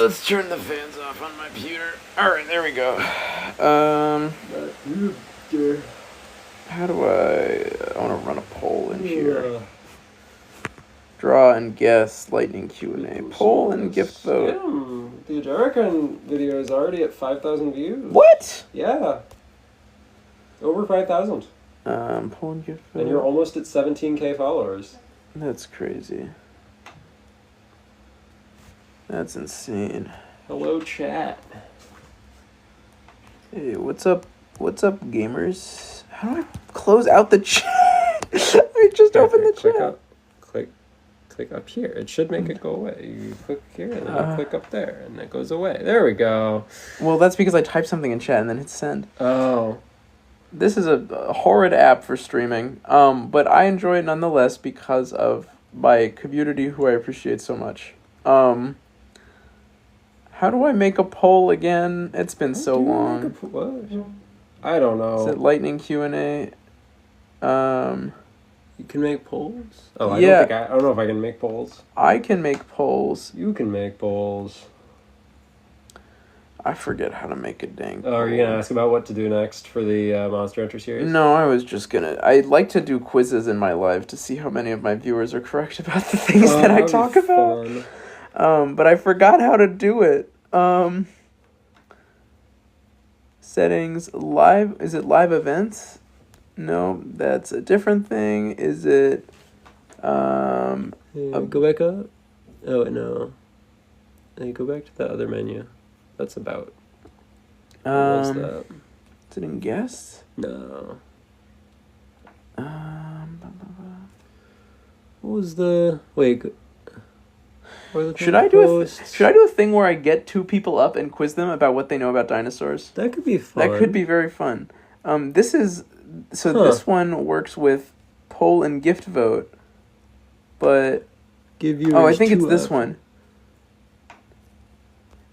let's turn the fans off on my computer. Alright, there we go. How do I want to run a poll in here. Draw and guess, lightning Q&A. Poll and gift vote. Damn, the American video is already at 5,000 views. What? Yeah. Over 5,000. Poll and gift vote. And you're almost at 17k followers. That's crazy. That's insane. Hello, chat. Hey, what's up? What's up, gamers? How do I close out the chat? I just opened the chat. Click up here. It should make it go away. You click here and then you click up there and it goes away. There we go. Well, that's because I typed something in chat and then hit send. Oh. This is a horrid app for streaming, but I enjoy it nonetheless because of my community who I appreciate so much. How do I make a poll again? It's been so long. What? I don't know. Is it lightning Q&A? You can make polls? Oh, Yeah. I don't know if I can make polls. I can make polls. You can make polls. I forget how to make a dang Oh, are you poll. gonna ask about what to do next for the Monster Hunter series? No, I was just gonna... I'd like to do quizzes in my life to see how many of my viewers are correct about the things that I talk about. Fun. But I forgot how to do it. Settings, live... Is it live events? No, that's a different thing. Is it... Go back up. Oh, no. Hey, go back to the other menu. That's about... What was that? Is it in guests? No. What was the... Wait. Should I do a thing where I get two people up and quiz them about what they know about dinosaurs? That could be fun. That could be very fun. This is... So this one works with poll and gift vote, but... I think it's this one.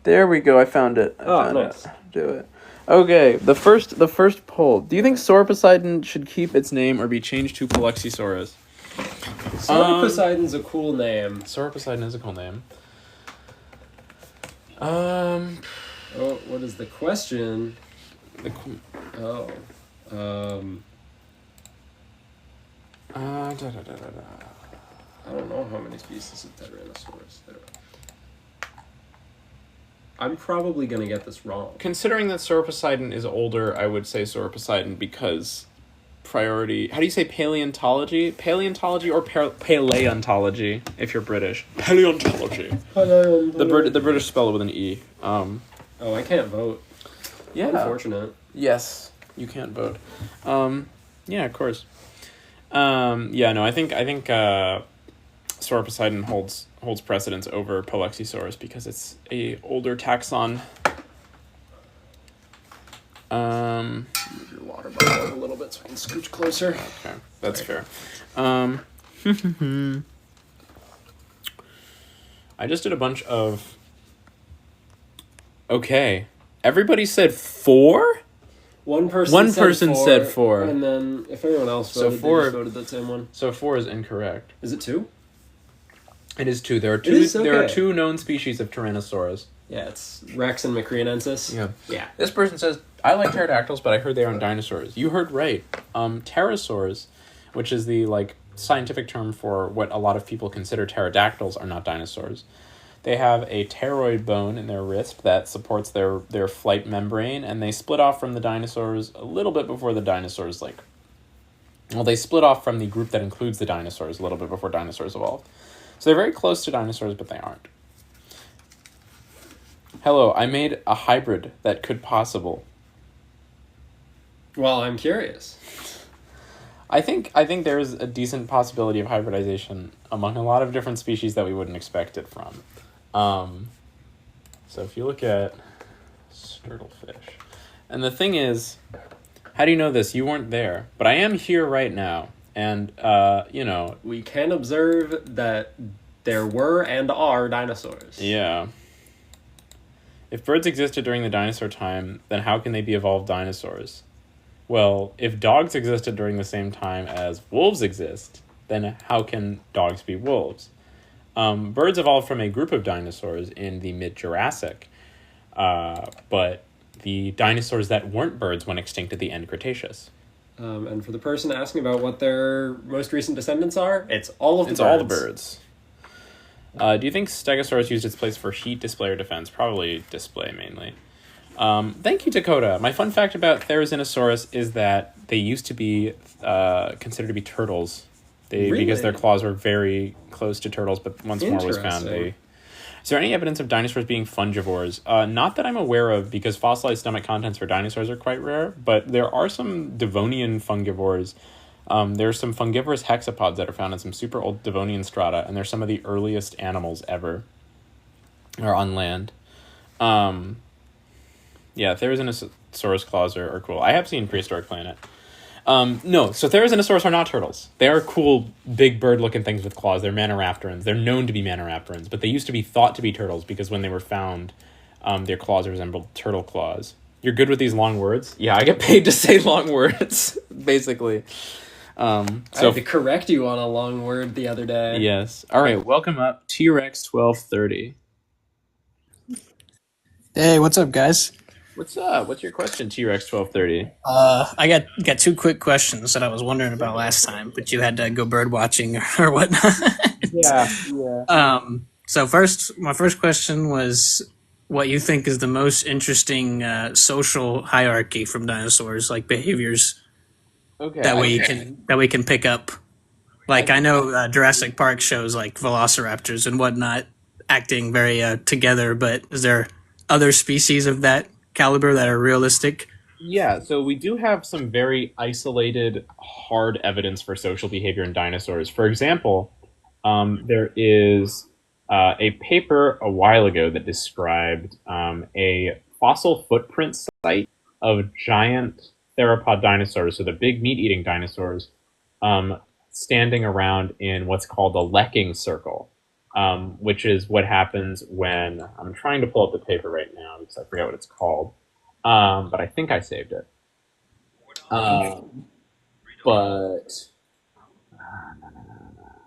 There we go. I found it. I found nice. it. Do it. Okay, the first poll. Do you think Sauroposeidon should keep its name or be changed to Polypsisaurus? Sauroposeidon's a cool name. Sauroposeidon is a cool name. Oh, what is the question? I don't know how many species of Tyrannosaurus there are. I'm probably going to get this wrong. Considering that Sauroposeidon is older, I would say Sauroposeidon because priority... How do you say paleontology? Paleontology or paleontology, if you're British. Paleontology. The British spell it with an E. Oh, I can't vote. Yeah. Unfortunate. Yes, you can't vote. Yeah, of course. I think Sauroposeidon holds precedence over Polypsisaurus because it's a older taxon. Move your water bottle a little bit so I can scooch closer. Okay, that's fair. I just did a bunch of... Okay. Everybody said 4? One person said 4. And then if everyone else voted, they just voted that same one. So 4 is incorrect. Is it 2? It is 2. There are two known species of Tyrannosaurus. Yeah, it's Rex and Macrinensis. Yeah. This person says, I like pterodactyls, but I heard they aren't dinosaurs. You heard right. Pterosaurs, which is the scientific term for what a lot of people consider pterodactyls, are not dinosaurs. They have a pteroid bone in their wrist that supports their flight membrane, and they split off from the dinosaurs a little bit before the dinosaurs, they split off from the group that includes the dinosaurs a little bit before dinosaurs evolved. So they're very close to dinosaurs, but they aren't. Hello, I made a hybrid that could possible. Well, I'm curious. I think there's a decent possibility of hybridization among a lot of different species that we wouldn't expect it from. So if you look at sturtlefish, and the thing is, how do you know this? You weren't there, but I am here right now, and we can observe that there were and are dinosaurs. Yeah. If birds existed during the dinosaur time, then how can they be evolved dinosaurs? Well, if dogs existed during the same time as wolves exist, then how can dogs be wolves? Birds evolved from a group of dinosaurs in the mid-Jurassic, but the dinosaurs that weren't birds went extinct at the end Cretaceous. And for the person asking about what their most recent descendants are, it's all of the It's birds. all the birds. Do you think Stegosaurus used its place for heat, display, or defense? Probably display, mainly. Thank you, Dakota. My fun fact about Therizinosaurus is that they used to be considered to be turtles. Really? Because their claws were very close to turtles, but once more was found. Interesting. Is there any evidence of dinosaurs being fungivores? Not that I'm aware of, because fossilized stomach contents for dinosaurs are quite rare, but there are some Devonian fungivores. There's some fungivorous hexapods that are found in some super old Devonian strata, and they're some of the earliest animals ever, or on land. Yeah, Therizinosaurus claws are cool. I have seen Prehistoric Planet. No, so Therizinosaurus are not turtles. They are cool, big bird-looking things with claws. They're Maniraptorans. They're known to be Maniraptorans, but they used to be thought to be turtles because when they were found, their claws resembled turtle claws. You're good with these long words? Yeah, I get paid to say long words, basically. I had to correct you on a long word the other day. Yes. All right, welcome up, T-Rex 1230. Hey, what's up, guys? What's up? What's your question, T-Rex 1230? I got two quick questions that I was wondering about last time, but you had to go bird watching or whatnot. Yeah. So my first question was what you think is the most interesting social hierarchy from dinosaurs, like behaviors Okay. that we can pick up. Like I know Jurassic Park shows like velociraptors and whatnot acting very together, but is there other species of that caliber that are realistic? Yeah, so we do have some very isolated, hard evidence for social behavior in dinosaurs. For example, there is a paper a while ago that described a fossil footprint site of giant theropod dinosaurs, so the big meat-eating dinosaurs, standing around in what's called a Lekking circle, which is what happens when... I'm trying to pull up the paper right now because I forget what it's called. But I think I saved it. But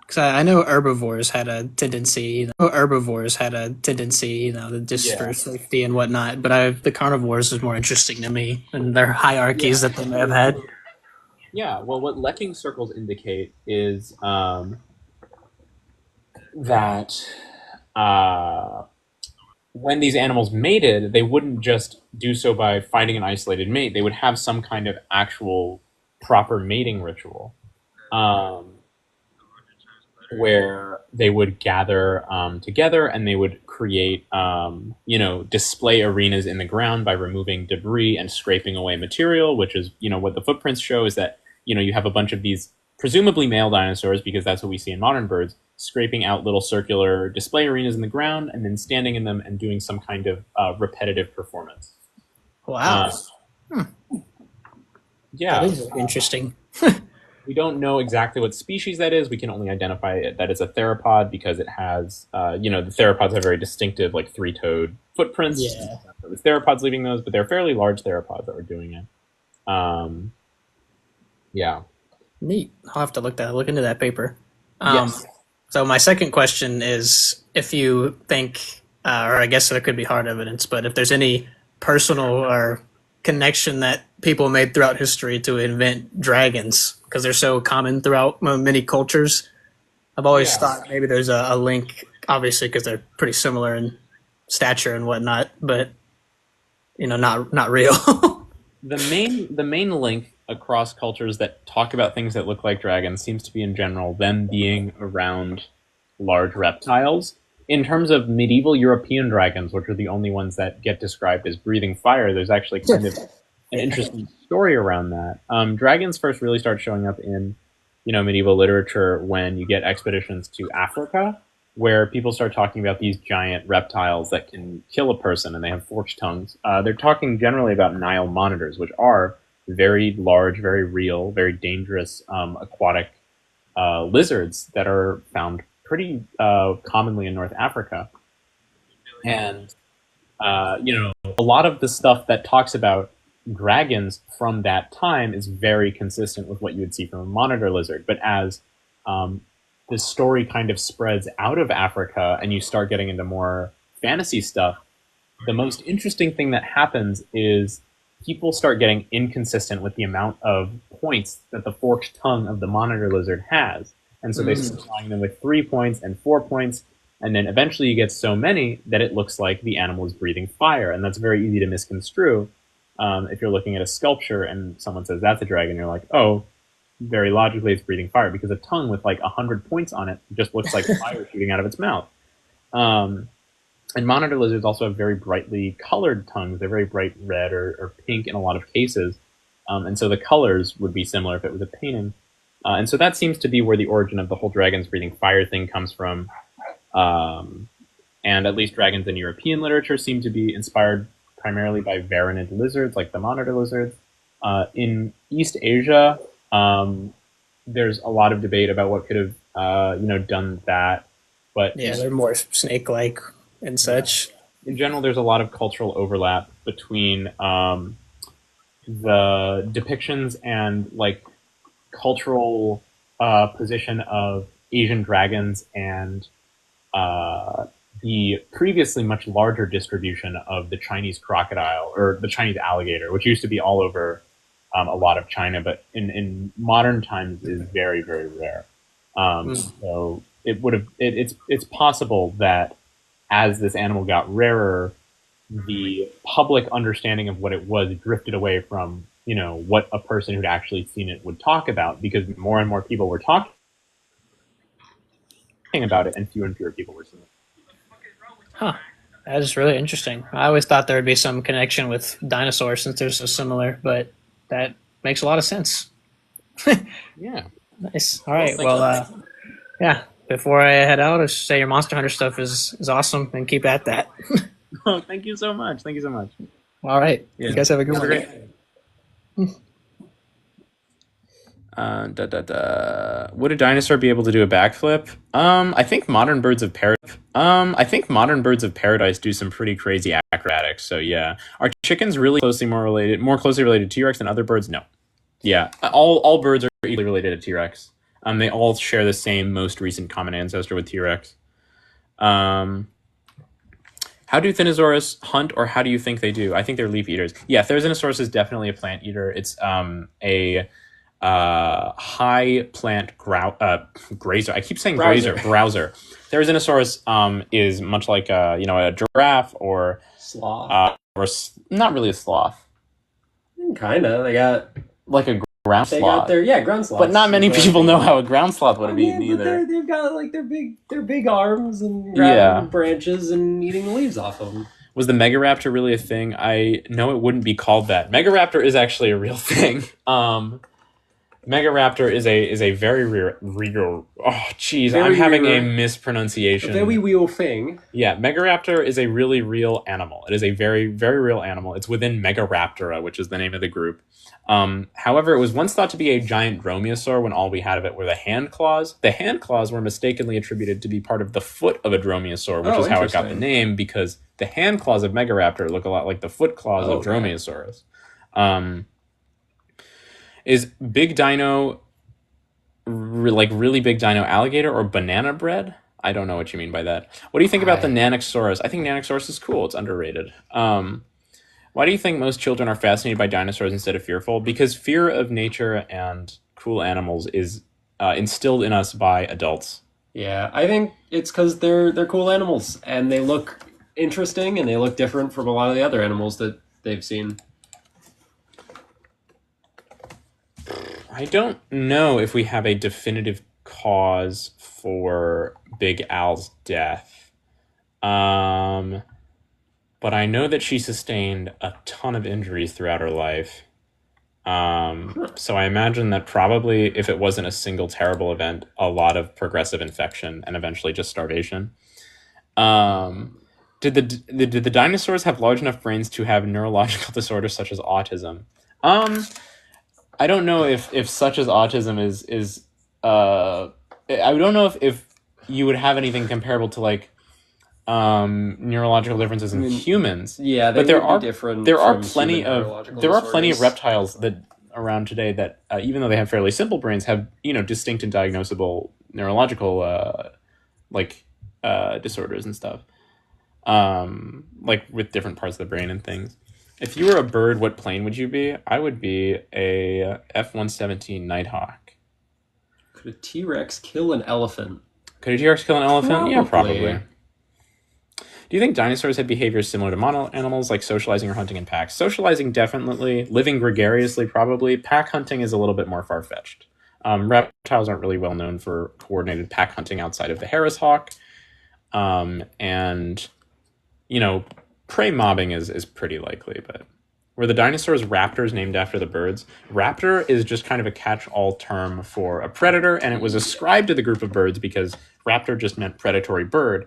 Because I know herbivores had a tendency, just for safety and whatnot. But the carnivores is more interesting to me, and their hierarchies that they may have had. yeah, well, what Lekking circles indicate is that when these animals mated, they wouldn't just do so by finding an isolated mate. They would have some kind of actual proper mating ritual, where they would gather together and they would create, display arenas in the ground by removing debris and scraping away material, which is, what the footprints show is that, you have a bunch of these presumably male dinosaurs, because that's what we see in modern birds, scraping out little circular display arenas in the ground and then standing in them and doing some kind of repetitive performance. Wow, Yeah. that is interesting. We don't know exactly what species that is. We can only identify it that it's a theropod because it has, the theropods have very distinctive, like, three-toed footprints. Yeah. It was theropods leaving those, but they're fairly large theropods that were doing it. Yeah. Neat. I'll have to look into that paper. Yes. So my second question is if you think, or I guess there could be hard evidence, but if there's any personal or connection that people made throughout history to invent dragons, because they're so common throughout many cultures. I've always thought maybe there's a link, obviously, because they're pretty similar in stature and whatnot, but not real. The main link across cultures that talk about things that look like dragons seems to be, in general, them being around large reptiles. In terms of medieval European dragons, which are the only ones that get described as breathing fire, there's actually kind of an interesting story around that. Dragons first really start showing up in, medieval literature when you get expeditions to Africa, where people start talking about these giant reptiles that can kill a person and they have forked tongues. They're talking generally about Nile monitors, which are very large, very real, very dangerous aquatic lizards that are found pretty commonly in North Africa. And, a lot of the stuff that talks about dragons from that time is very consistent with what you would see from a monitor lizard. But as this story kind of spreads out of Africa and you start getting into more fantasy stuff, the most interesting thing that happens is people start getting inconsistent with the amount of points that the forked tongue of the monitor lizard has. And so they start flying them with 3 points and 4 points, and then eventually you get so many that it looks like the animal is breathing fire, and that's very easy to misconstrue. If you're looking at a sculpture and someone says that's a dragon, you're like, oh, very logically it's breathing fire, because a tongue with like 100 points on it just looks like fire shooting out of its mouth. And monitor lizards also have very brightly colored tongues. They're very bright red or pink in a lot of cases. And so the colors would be similar if it was a painting. And so that seems to be where the origin of the whole dragons breathing fire thing comes from. And at least dragons in European literature seem to be inspired primarily by varanid lizards, like the monitor lizards. In East Asia, there's a lot of debate about what could have, done that. But Yeah, they're more snake-like and such. in general, there's a lot of cultural overlap between the depictions and like cultural position of Asian dragons and the previously much larger distribution of the Chinese crocodile or the Chinese alligator, which used to be all over a lot of China, but in modern times is very, very rare. So it's possible that as this animal got rarer, the public understanding of what it was drifted away from, what a person who'd actually seen it would talk about, because more and more people were talking about it and fewer people were seeing it. Huh. That is really interesting. I always thought there would be some connection with dinosaurs since they're so similar, but that makes a lot of sense. Yeah. Nice. All right. Well, yeah. Before I head out, I should say your Monster Hunter stuff is awesome, and keep at that. Oh, thank you so much. Thank you so much. All right. Yeah. You guys have a good one. Would a dinosaur be able to do a backflip? I think modern birds of paradise do some pretty crazy acrobatics. So yeah, are chickens really more closely related to T-Rex than other birds? No. Yeah, all birds are equally related to T-Rex. They all share the same most recent common ancestor with T-Rex. How do Thinosaurus hunt, or how do you think they do? I think they're leaf eaters. Yeah, Therizinosaurus is definitely a plant eater. It's a high plant grazer. I keep saying browser. Therizinosaurus is much like a giraffe or Sloth. Not really a sloth, Kind of. They got ground sloth. ground sloths. But not many people know how a ground sloth would have eaten either. They've got like their big arms and grabbing branches and eating the leaves off of them. Was the Megaraptor really a thing? I know it wouldn't be called that. Megaraptor is actually a real thing. Megaraptor is a very real. Oh, geez, I'm having a mispronunciation. A very real thing. Yeah, Megaraptor is a really real animal. It is a very, very real animal. It's within Megaraptora, which is the name of the group. However, it was once thought to be a giant dromaeosaur when all we had of it were the hand claws. The hand claws were mistakenly attributed to be part of the foot of a dromaeosaur, which is how it got the name, because the hand claws of Megaraptor look a lot like the foot claws of Dromaeosaurus. Is big dino really big dino alligator or banana bread? I don't know what you mean by that. What do you think about the Nanoxaurus? I think Nanoxaurus is cool. It's underrated. Why do you think most children are fascinated by dinosaurs instead of fearful? Because fear of nature and cool animals is instilled in us by adults. Yeah, I think it's because they're cool animals and they look interesting and they look different from a lot of the other animals that they've seen. I don't know if we have a definitive cause for Big Al's death. But I know that she sustained a ton of injuries throughout her life. So I imagine that probably if it wasn't a single terrible event, a lot of progressive infection and eventually just starvation. Did the dinosaurs have large enough brains to have neurological disorders such as autism? I don't know if such as autism is I don't know if you would have anything comparable to like neurological differences in humans. Yeah, but there are plenty of disorders. reptiles that around today that even though they have fairly simple brains have distinct and diagnosable neurological disorders and stuff, like with different parts of the brain and things. If you were a bird, what plane would you be? I would be a F-117 Nighthawk. Could a T-Rex kill an elephant? Could a T-Rex kill an elephant? Yeah, Probably. probably. Do you think dinosaurs had behaviors similar to mono animals, like socializing or hunting in packs? Socializing, definitely. Living gregariously, probably. Pack hunting is a little bit more far-fetched. Reptiles aren't really well known for coordinated pack hunting outside of the Harris hawk. And, prey mobbing is pretty likely, but were the dinosaurs raptors named after the birds? Raptor is just kind of a catch-all term for a predator, and it was ascribed to the group of birds because raptor just meant predatory bird,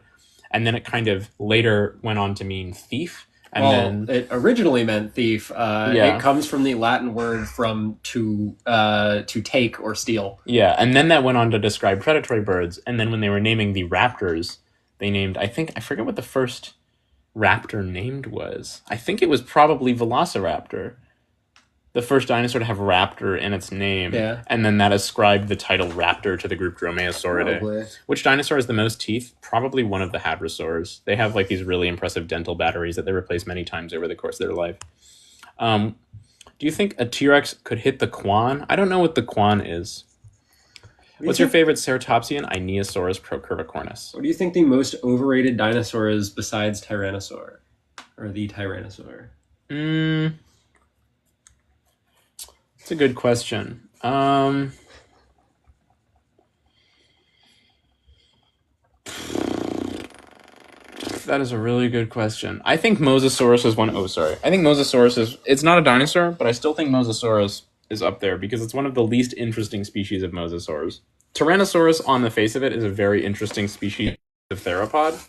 and then it kind of later went on to mean thief. And then it originally meant thief. It comes from the Latin word from to take or steal. Yeah, and then that went on to describe predatory birds, and then when they were naming the raptors, they named, I forget what the first raptor named was. I think it was probably Velociraptor, the first dinosaur to have raptor in its name. Yeah. And then that ascribed the title raptor to the group Dromaeosauridae. Probably. Which dinosaur has the most teeth? Probably one of the hadrosaurs. They have like these really impressive dental batteries that they replace many times over the course of their life. Do you think a T-Rex could hit the Quan? I don't know what the Quan is. What's your favorite ceratopsian? Aeneosaurus procurvicornis. What do you think the most overrated dinosaur is besides Tyrannosaur? Or the Tyrannosaur? It's a good question. That is a really good question. I think Mosasaurus is one. Oh, sorry. I think Mosasaurus is... It's not a dinosaur, but I still think Mosasaurus is up there because it's one of the least interesting species of mosasaurs. Tyrannosaurus, on the face of it, is a very interesting species of theropod.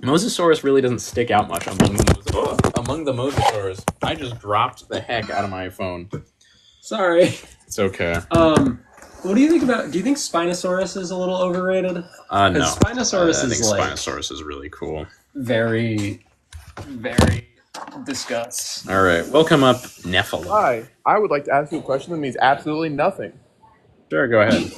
Mosasaurus really doesn't stick out much among the mosasaurs. I just dropped the heck out of my phone. Sorry. It's okay. What do you think about... Do you think Spinosaurus is a little overrated? No. Spinosaurus I think is like... Spinosaurus is really cool. Very, very discussed. All right. Welcome up, Nephilim. Hi, I would like to ask you a question that means absolutely nothing. Sure, go ahead.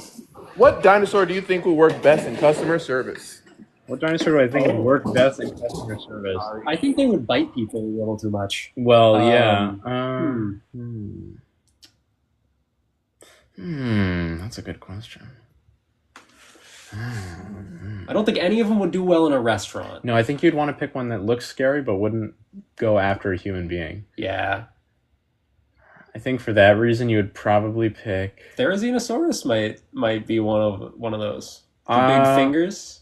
What dinosaur do you think will work best in customer service? What dinosaur do I think would work best in customer service? I think they would bite people a little too much. Well, yeah. That's a good question. I don't think any of them would do well in a restaurant. No, I think you'd want to pick one that looks scary but wouldn't go after a human being. Yeah. I think for that reason you would probably pick... Therizinosaurus might be one of those. The big fingers.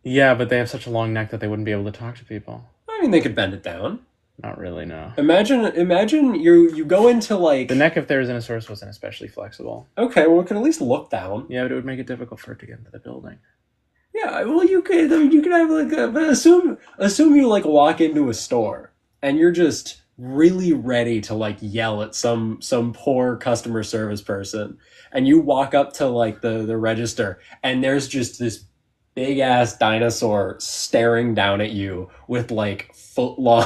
Yeah, but they have such a long neck that they wouldn't be able to talk to people. I mean, they could bend it down. Not really, no. Imagine you go into like... The neck of Therizinosaurus wasn't especially flexible. Okay, well, it can at least look down. Yeah, but it would make it difficult for it to get into the building. Yeah, well, you could have like but assume you like walk into a store and you're just really ready to like yell at some poor customer service person, and you walk up to like the register and there's just this big ass dinosaur staring down at you with like foot long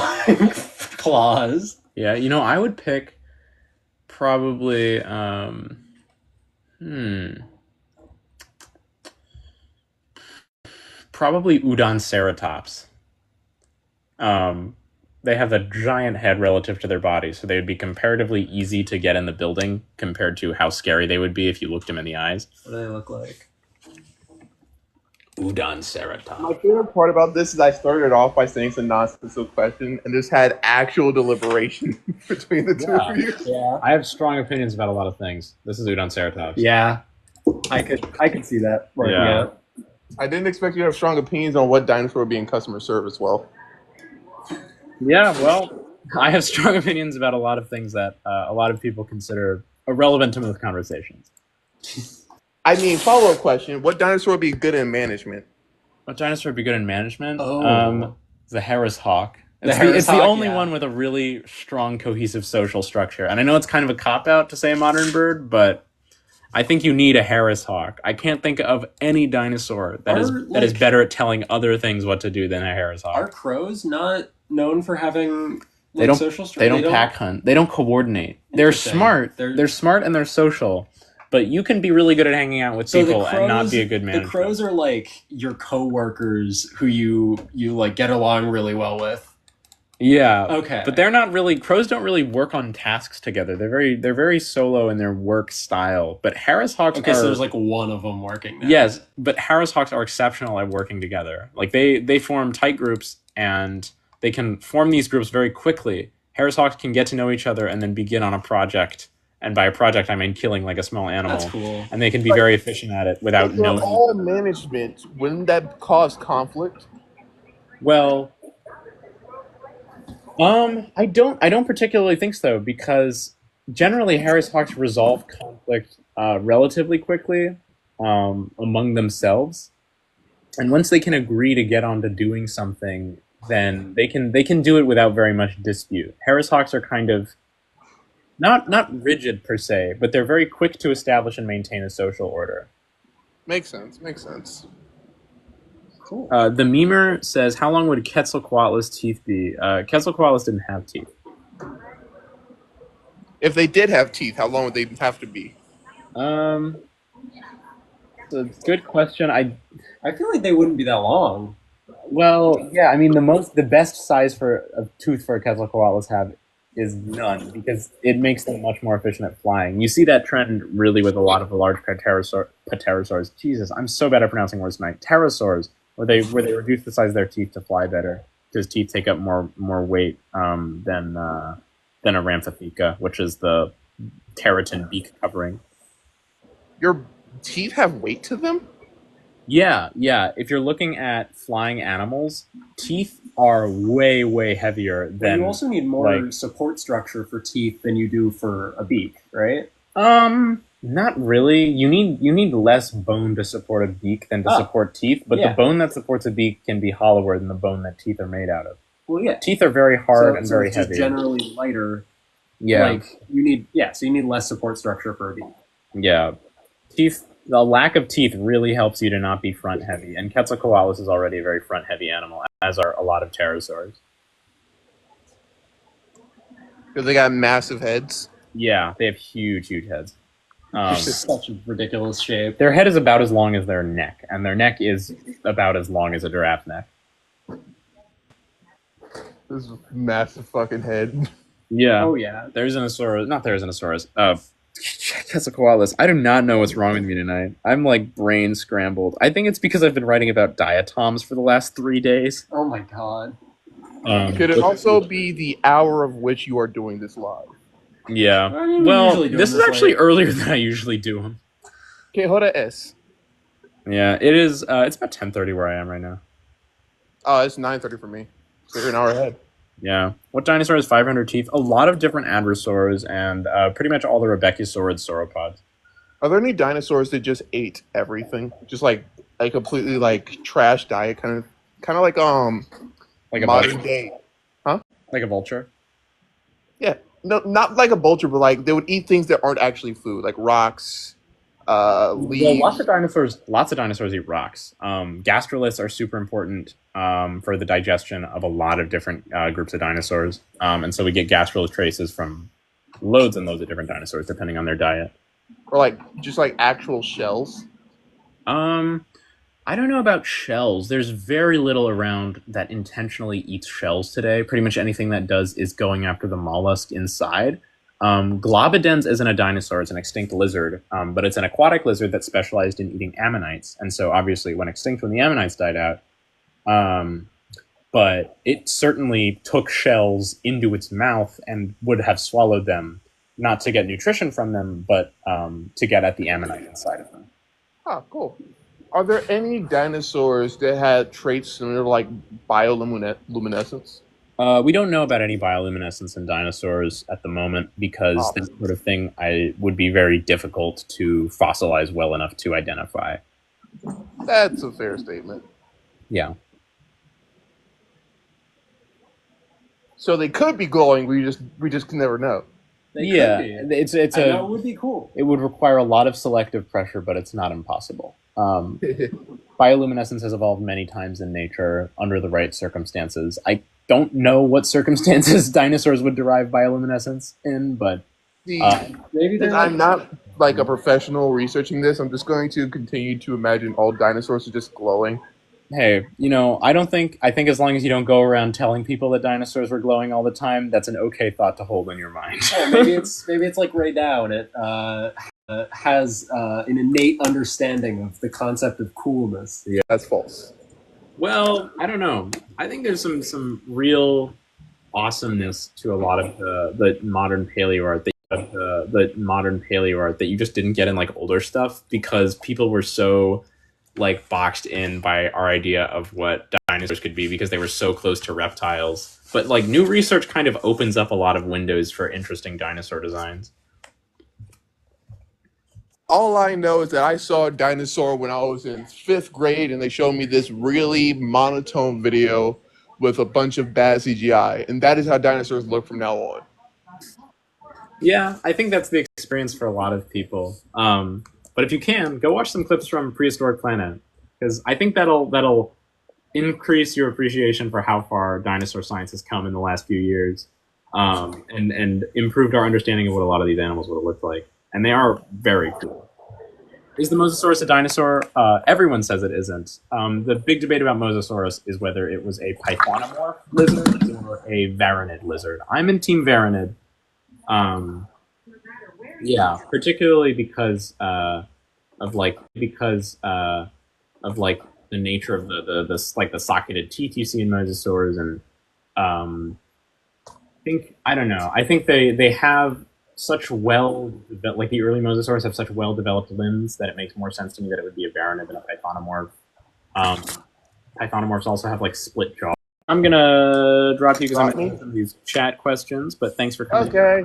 claws. Yeah, I would pick probably probably Udonceratops. They have a giant head relative to their body, so they would be comparatively easy to get in the building compared to how scary they would be if you looked them in the eyes. What do they look like? Udonceratops. My favorite part about this is I started off by saying it's a nonsensical question and just had actual deliberation between the two of you. Yeah. I have strong opinions about a lot of things. This is Udonceratops. Yeah. I could see that. Yeah. I didn't expect you to have strong opinions on what dinosaur would be in customer service well. Yeah, well, I have strong opinions about a lot of things that a lot of people consider irrelevant to most conversations. I mean, follow-up question. What dinosaur would be good in management? What dinosaur would be good in management? Oh. The Harris hawk. Harris It's the hawk, only yeah. one with a really strong, cohesive social structure. And I know it's kind of a cop-out to say a modern bird, but I think you need a Harris hawk. I can't think of any dinosaur that is better at telling other things what to do than a Harris hawk. Are crows not known for having They like, don't social They don't pack hunt. They don't coordinate. They're Interesting. smart. They're- They're smart and they're social. but you can be really good at hanging out with So people and not be a good manager. The crows are like your coworkers who you like get along really well with. Yeah. Okay. But they're not really, crows don't really work on tasks together. They're very solo in their work style. But Harris Hawks Okay, are, so there's like one of them working now. yes, but Harris Hawks are exceptional at working together. Like they form tight groups and they can form these groups very quickly. Harris Hawks can get to know each other and then begin on a project. And by a project, I mean killing like a small animal. That's cool. And they can be very efficient at it without If they're knowing. all management, wouldn't that cause conflict? Well, I don't particularly think so, because generally Harris Hawks resolve conflict relatively quickly among themselves, and once they can agree to get on to doing something, then they can do it without very much dispute. Harris Hawks are kind of not rigid per se, but they're very quick to establish and maintain a social order. Makes sense. Makes sense. Cool. The memer says, how long would Quetzalcoatlus' teeth be? Quetzalcoatlus didn't have teeth. If they did have teeth, how long would they have to be? It's a good question. I feel like they wouldn't be that long. Well, yeah, I mean, the best size for a tooth for a Quetzalcoatlus have is none, because it makes them much more efficient at flying. You see that trend really with a lot of the large pterosaurs. Jesus, I'm so bad at pronouncing words tonight. Pterosaurs, where they reduce the size of their teeth to fly better, because teeth take up more weight than a Rhamphotheca, which is the keratin beak covering. Your teeth have weight to them? Yeah. If you're looking at flying animals, teeth are way, way heavier But than. you also need more like- support structure for teeth than you do for a beak, right? Not really. You need less bone to support a beak than to support teeth, but Yeah. the bone that supports a beak can be hollower than the bone that teeth are made out of. Well, yeah. Teeth are very hard and So very it's just heavy. generally lighter. Yeah, Like so you need less support structure for a beak. yeah. Teeth. The lack of teeth really helps you to not be front heavy, and Quetzalcoatlus is already a very front heavy animal, as are a lot of pterosaurs. Because they got massive heads. Yeah, they have huge heads. It's just such a ridiculous shape. Their head is about as long as their neck, and their neck is about as long as a giraffe neck. This massive fucking head. Yeah. Oh yeah. Therizinosaurus. Quetzalcoatlus. I do not know what's wrong with me tonight. I'm like brain scrambled. I think it's because I've been writing about diatoms for the last 3 days. Oh my god. Could it also be the hour of which you are doing this live? Yeah. I mean, we Well, usually do this them is this actually late. earlier than I usually do them. Que hora es? Yeah, it is. It's about 10:30 where I am right now. Oh, it's 9:30 for me. So you're an hour ahead. Yeah. What dinosaur has 500 teeth? A lot of different adrosaurs and pretty much all the Rebeccosaurids sauropods. Are there any dinosaurs that just ate everything? Just like a completely like trash diet, kind of like Like a modern vulture. day. Like a vulture. Yeah, no, not like a vulture, but like they would eat things that aren't actually food, like rocks, leaves. Well, lots of dinosaurs eat rocks. Gastroliths are super important for the digestion of a lot of different groups of dinosaurs. And so we get gastrolith traces from loads and loads of different dinosaurs, depending on their diet. Or like just like actual shells. I don't know about shells. There's very little around that intentionally eats shells today. Pretty much anything that does is going after the mollusk inside. Globidens isn't a dinosaur, it's an extinct lizard, but it's an aquatic lizard that specialized in eating ammonites. And so obviously went extinct when the ammonites died out. But it certainly took shells into its mouth and would have swallowed them, not to get nutrition from them, but to get at the ammonite inside of them. Ah, cool. Are there any dinosaurs that had traits similar to like bioluminescence? We don't know about any bioluminescence in dinosaurs at the moment because this sort of thing would be very difficult to fossilize well enough to identify. That's a fair statement. Yeah. So they could be glowing. We just can never know. They Yeah, could be. it's I know it would be cool. it would require a lot of selective pressure, but it's not impossible. Bioluminescence has evolved many times in nature under the right circumstances. I don't know what circumstances dinosaurs would derive bioluminescence in, but See, Maybe they're I'm not like a professional researching this, I'm just going to continue to imagine all dinosaurs are just glowing. Hey, I think as long as you don't go around telling people that dinosaurs were glowing all the time, that's an okay thought to hold in your mind. Yeah, maybe it's like Ray Dow, and it has an innate understanding of the concept of coolness. Yeah, that's false. Well, I don't know. I think there's some real awesomeness to a lot of the modern paleo art that you just didn't get in like older stuff because people were so like boxed in by our idea of what dinosaurs could be because they were so close to reptiles. But like new research kind of opens up a lot of windows for interesting dinosaur designs. All I know is that I saw a dinosaur when I was in 5th grade, and they showed me this really monotone video with a bunch of bad CGI, and that is how dinosaurs look from now on. Yeah, I think that's the experience for a lot of people. But if you can, go watch some clips from Prehistoric Planet, because I think that'll increase your appreciation for how far dinosaur science has come in the last few years, and improved our understanding of what a lot of these animals would have looked like. And they are very cool. Is the Mosasaurus a dinosaur? Everyone says it isn't. The big debate about Mosasaurus is whether it was a pythonomorph lizard or a varanid lizard. I'm in Team Varanid. Yeah, particularly because of the nature of the socketed teeth you see in mosasaurs, and I think they have such like the early mosasaurs have such well developed limbs that it makes more sense to me that it would be a varanid than a pythonomorph. Pythonomorphs also have like split jaw. I'm gonna drop you because I'm going to some of these chat questions, but thanks for coming. Okay.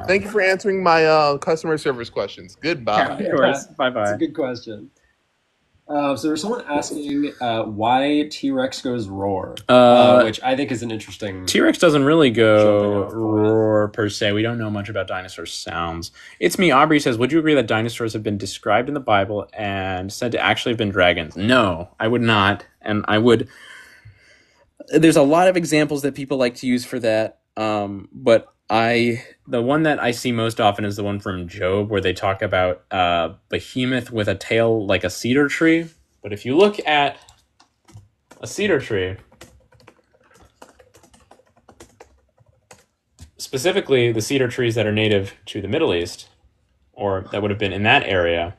Thank you for answering my customer service questions. Goodbye. Yeah, of course. Bye-bye. That's a good question. So there's someone asking why T-Rex goes roar, which I think is an interesting... T-Rex doesn't really go roar per se. We don't know much about dinosaur sounds. It's me. Aubrey says, would you agree that dinosaurs have been described in the Bible and said to actually have been dragons? No, I would not. And I would... There's a lot of examples that people like to use for that, but the one that I see most often is the one from Job, where they talk about behemoth with a tail like a cedar tree. But if you look at a cedar tree, specifically the cedar trees that are native to the Middle East, or that would have been in that area,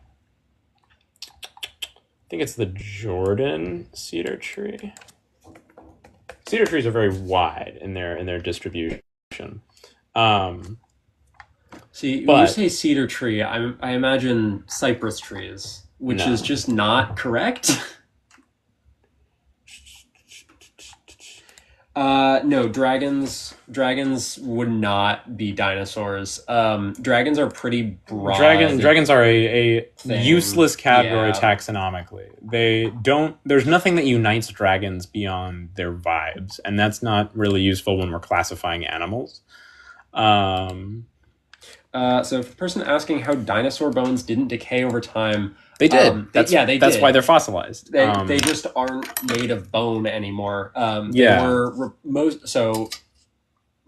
I think it's the Jordan cedar tree. Cedar trees are very wide in their distribution. See, when you say cedar tree, I imagine cypress trees, which is just not correct. No, dragons would not be dinosaurs. Dragons are pretty broad. Dragons are a useless category taxonomically. There's nothing that unites dragons beyond their vibes, and that's not really useful when we're classifying animals. So for the person asking how dinosaur bones didn't decay over time, they did. That's why they're fossilized. They just aren't made of bone anymore. So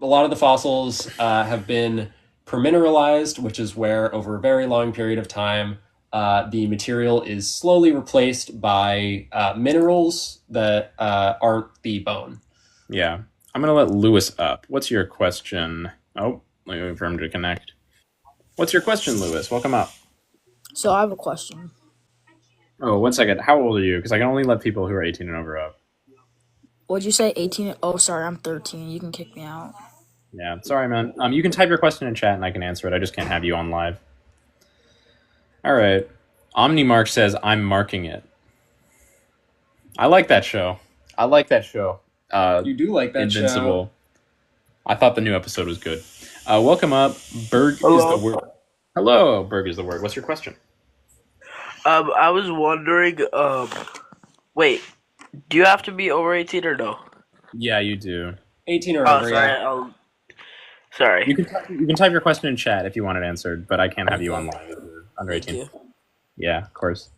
a lot of the fossils have been permineralized, which is where over a very long period of time the material is slowly replaced by minerals that aren't the bone. Yeah. I'm going to let Lewis up. What's your question? Oh, waiting for him to connect. What's your question, Lewis? Welcome up. So I have a question. Oh, 1 second. How old are you? Because I can only let people who are 18 and over up. What'd you say, 18? Oh, sorry, I'm 13. You can kick me out. Yeah, sorry, man. You can type your question in chat and I can answer it. I just can't have you on live. All right. OmniMark says, I'm marking it. I like that show. You do like that Invincible. Show. I thought the new episode was good. Welcome up. Berg is the word. Hello, Berg is the word. What's your question? I was wondering, wait, do you have to be over 18 or no? Yeah, you do. 18 or over, sorry. Sorry. You can type your question in chat if you want it answered, but I can't have you online if you're under 18. Yeah, of course.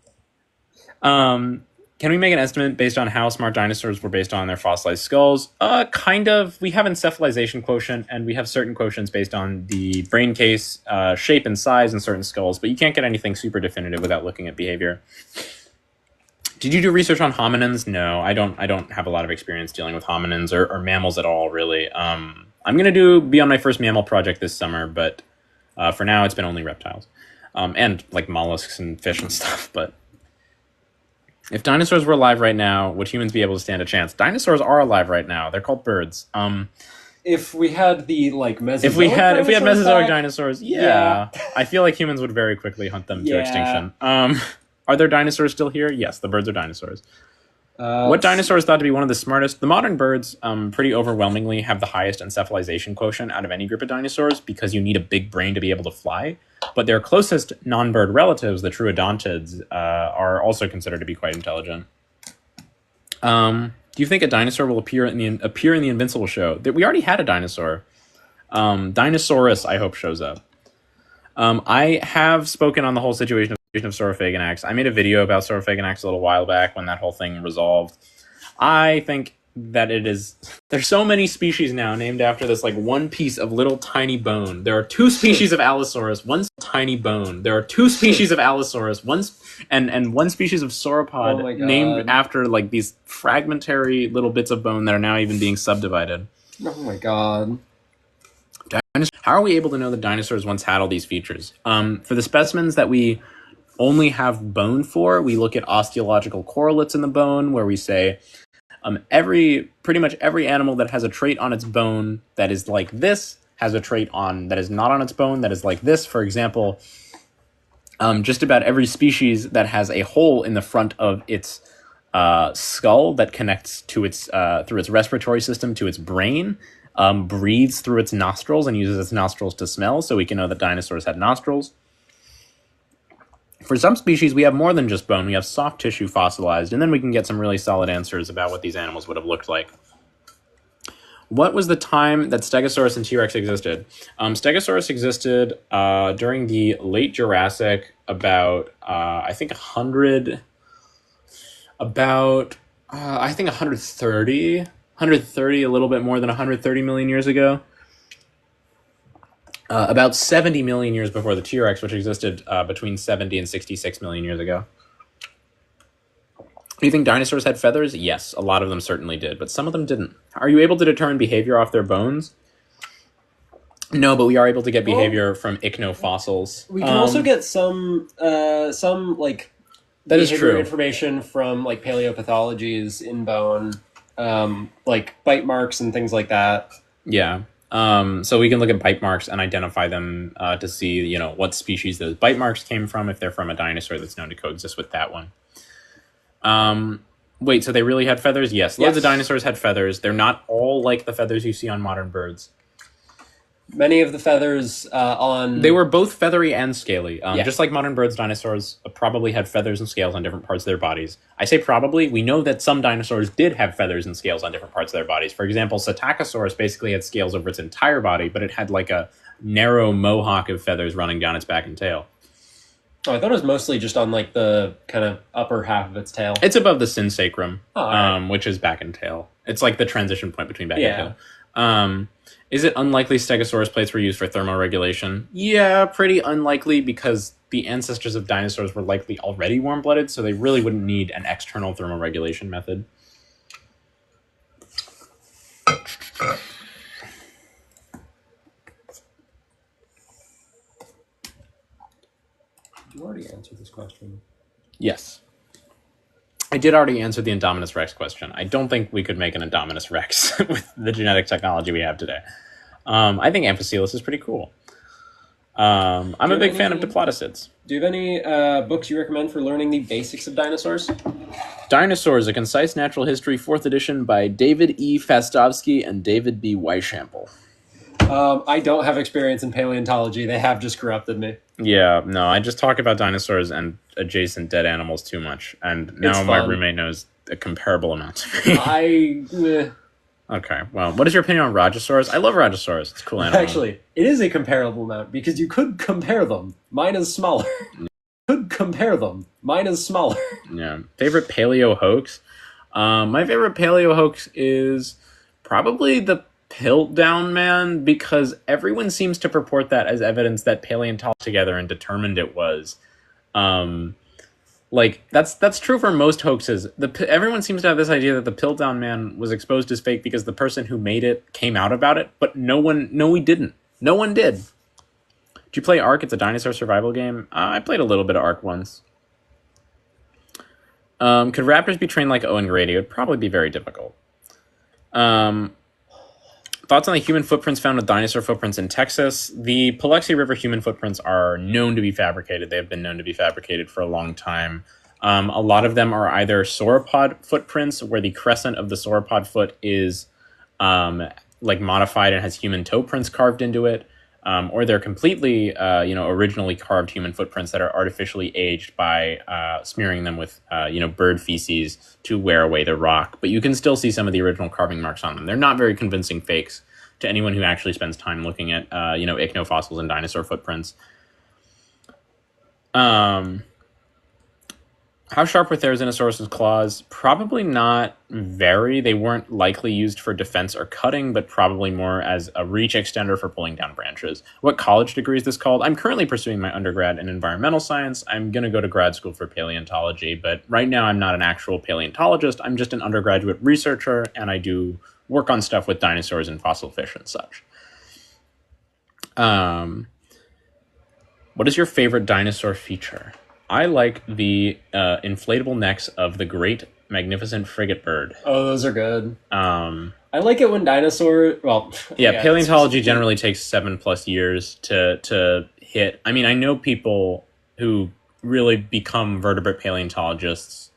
Can Can we make an estimate based on how smart dinosaurs were based on their fossilized skulls? Kind of. We have encephalization quotient, and we have certain quotients based on the brain case, shape and size in certain skulls, but you can't get anything super definitive without looking at behavior. Did you do research on hominins? No, I don't have a lot of experience dealing with hominins or mammals at all, really. I'm gonna be on my first mammal project this summer, but for now it's been only reptiles. And like mollusks and fish and stuff, but if dinosaurs were alive right now, would humans be able to stand a chance? Dinosaurs are alive right now. They're called birds. If we had the like Mesozoic if we had Mesozoic back, dinosaurs, yeah. I feel like humans would very quickly hunt them to extinction. Are there dinosaurs still here? Yes, the birds are dinosaurs. What dinosaur is thought to be one of the smartest? The modern birds pretty overwhelmingly have the highest encephalization quotient out of any group of dinosaurs because you need a big brain to be able to fly. But their closest non-bird relatives, the troodontids, are also considered to be quite intelligent. Do you think a dinosaur will appear in the Invincible show? We already had a dinosaur. Dinosaurus, I hope, shows up. I have spoken on the whole situation of Saurophaganax. I made a video about Saurophaganax a little while back when that whole thing resolved. I think that there's so many species now named after this like one piece of little tiny bone. There are 2 species of Allosaurus, one tiny bone. There are 2 species of Allosaurus, and one species of sauropod named after like these fragmentary little bits of bone that are now even being subdivided. Oh my god. How are we able to know that dinosaurs once had all these features? For the specimens that we only have bone for, we look at osteological correlates in the bone where we say pretty much every animal that has a trait on its bone that is like this has a trait that is not on its bone that is like this. For example, just about every species that has a hole in the front of its skull that connects to its through its respiratory system to its brain breathes through its nostrils and uses its nostrils to smell, so we can know that dinosaurs had nostrils. For some species, we have more than just bone. We have soft tissue fossilized, and then we can get some really solid answers about what these animals would have looked like. What was the time that Stegosaurus and T-Rex existed? Stegosaurus existed during the late Jurassic, about, I think 130, 130, a little bit more than 130 million years ago. About 70 million years before the T-Rex, which existed between 70 and 66 million years ago. Do you think dinosaurs had feathers? Yes, a lot of them certainly did, but some of them didn't. Are you able to determine behavior off their bones? No, but we are able to get behavior from ichnofossils. We can also get some like that is behavior true information from like paleopathologies in bone, like bite marks and things like that. Yeah. So we can look at bite marks and identify them to see, what species those bite marks came from, if they're from a dinosaur that's known to coexist with that one. Wait, so they really had feathers? Yes, loads of dinosaurs had feathers. They're not all like the feathers you see on modern birds. Many of the feathers They were both feathery and scaly. Yeah. Just like modern birds, dinosaurs probably had feathers and scales on different parts of their bodies. I say probably. We know that some dinosaurs did have feathers and scales on different parts of their bodies. For example, Psittacosaurus basically had scales over its entire body, but it had like a narrow mohawk of feathers running down its back and tail. Oh, I thought it was mostly just on like the kind of upper half of its tail. It's above the synsacrum, right. Which is back and tail. It's like the transition point between back and tail. Is it unlikely Stegosaurus plates were used for thermoregulation? Yeah, pretty unlikely, because the ancestors of dinosaurs were likely already warm-blooded, so they really wouldn't need an external thermoregulation method. You already answered this question. Yes. I did already answer the Indominus Rex question. I don't think we could make an Indominus Rex with the genetic technology we have today. I think Amphicoelus is pretty cool. I'm a big fan of diplodocids. Do you have any books you recommend for learning the basics of dinosaurs? Dinosaurs, A Concise Natural History, 4th edition by David E. Fastovsky and David B. Weishample. I don't have experience in paleontology. They have just corrupted me. Yeah, no, I just talk about dinosaurs and adjacent dead animals too much, and now my roommate knows a comparable amount to me. Okay, well, what is your opinion on Rajasaurus? I love Rajasaurus. It's a cool animal. Actually, it is a comparable amount, because you could compare them. Mine is smaller. compare them. Mine is smaller. Yeah. Favorite paleo hoax? My favorite paleo hoax is probably the Piltdown Man, because everyone seems to purport that as evidence that paleontology together and determined it was. Like that's true for most hoaxes. Everyone seems to have this idea that the Piltdown Man was exposed as fake because the person who made it came out about it, but we didn't. No one did. Did you play Ark? It's a dinosaur survival game. I played a little bit of Ark once. Could raptors be trained like Owen Grady? It would probably be very difficult. Thoughts on the human footprints found with dinosaur footprints in Texas? The Paluxy River human footprints are known to be fabricated. They have been known to be fabricated for a long time. A lot of them are either sauropod footprints, where the crescent of the sauropod foot is like modified and has human toe prints carved into it, or they're completely, originally carved human footprints that are artificially aged by smearing them with, bird feces to wear away the rock. But you can still see some of the original carving marks on them. They're not very convincing fakes to anyone who actually spends time looking at, ichnofossils and dinosaur footprints. How sharp were Therizinosaurus' claws? Probably not very. They weren't likely used for defense or cutting, but probably more as a reach extender for pulling down branches. What college degree is this called? I'm currently pursuing my undergrad in environmental science. I'm going to go to grad school for paleontology, but right now I'm not an actual paleontologist. I'm just an undergraduate researcher, and I do work on stuff with dinosaurs and fossil fish and such. What is your favorite dinosaur feature? I like the inflatable necks of the great magnificent frigate bird. Oh, those are good. I like it when paleontology generally takes 7+ years to hit. I mean, I know people who really become vertebrate paleontologists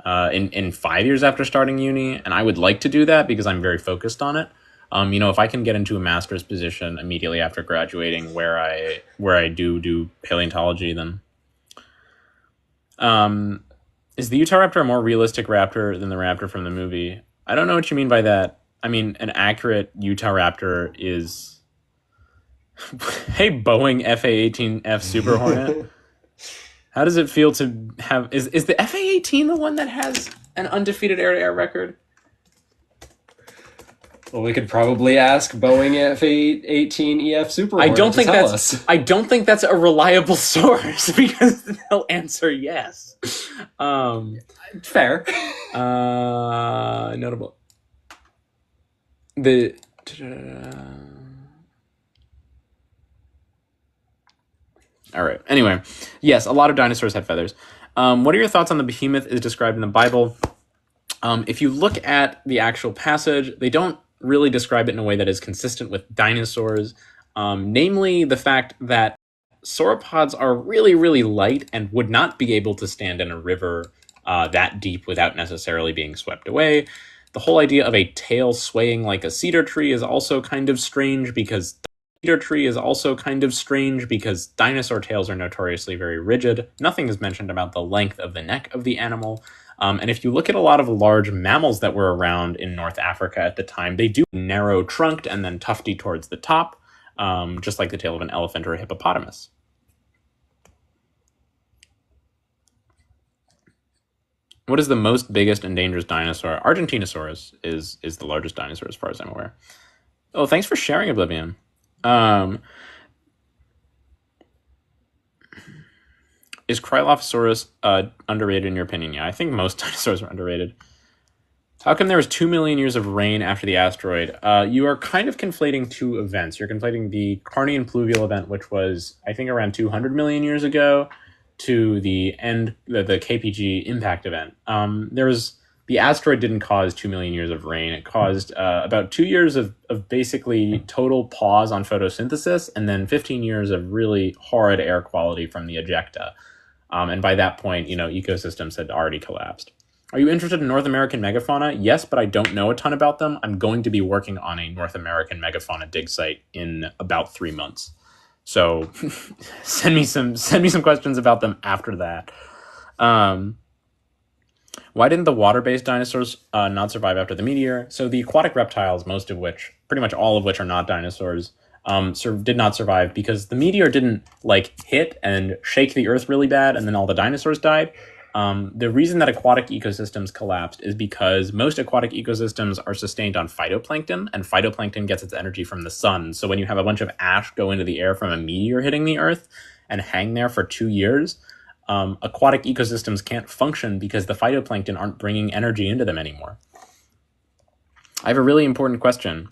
in 5 years after starting uni, and I would like to do that because I'm very focused on it. If I can get into a master's position immediately after graduating where I do paleontology, then is the Utahraptor a more realistic raptor than the raptor from the movie? I don't know what you mean by that. I mean, an accurate Utahraptor is hey, Boeing FA-18F Super Hornet. How does it feel to have is the FA-18 the one that has an undefeated air-to-air record? Well, we could probably ask Boeing F-18EF Super Hornet I don't think that's a reliable source because they'll answer yes. Fair. Notable. All right. Anyway, yes, a lot of dinosaurs had feathers. What are your thoughts on the behemoth is described in the Bible? If you look at the actual passage, they don't really describe it in a way that is consistent with dinosaurs, namely the fact that sauropods are really, really light and would not be able to stand in a river that deep without necessarily being swept away. The whole idea of a tail swaying like a cedar tree is also kind of strange because dinosaur tails are notoriously very rigid. Nothing is mentioned about the length of the neck of the animal. And if you look at a lot of large mammals that were around in North Africa at the time, they do narrow trunked and then tufty towards the top, just like the tail of an elephant or a hippopotamus. What is the most biggest and dangerous dinosaur? Argentinosaurus is the largest dinosaur as far as I'm aware. Oh, thanks for sharing, Oblivion. Is Krylophosaurus underrated in your opinion? Yeah, I think most dinosaurs are underrated. How come there was 2 million years of rain after the asteroid? You are kind of conflating two events. You're conflating the Carnian pluvial event, which was, I think, around 200 million years ago, to the KPG impact event. The asteroid didn't cause 2 million years of rain. It caused about 2 years of basically total pause on photosynthesis, and then 15 years of really horrid air quality from the ejecta. And by that point, ecosystems had already collapsed. Are you interested in North American megafauna? Yes, but I don't know a ton about them. I'm going to be working on a North American megafauna dig site in about 3 months. So send me some questions about them after that. Why didn't the water-based dinosaurs not survive after the meteor? So the aquatic reptiles, pretty much all of which are not dinosaurs, did not survive because the meteor didn't like hit and shake the Earth really bad, and then all the dinosaurs died. The reason that aquatic ecosystems collapsed is because most aquatic ecosystems are sustained on phytoplankton, and phytoplankton gets its energy from the sun. So when you have a bunch of ash go into the air from a meteor hitting the Earth and hang there for 2 years, aquatic ecosystems can't function because the phytoplankton aren't bringing energy into them anymore. I have a really important question.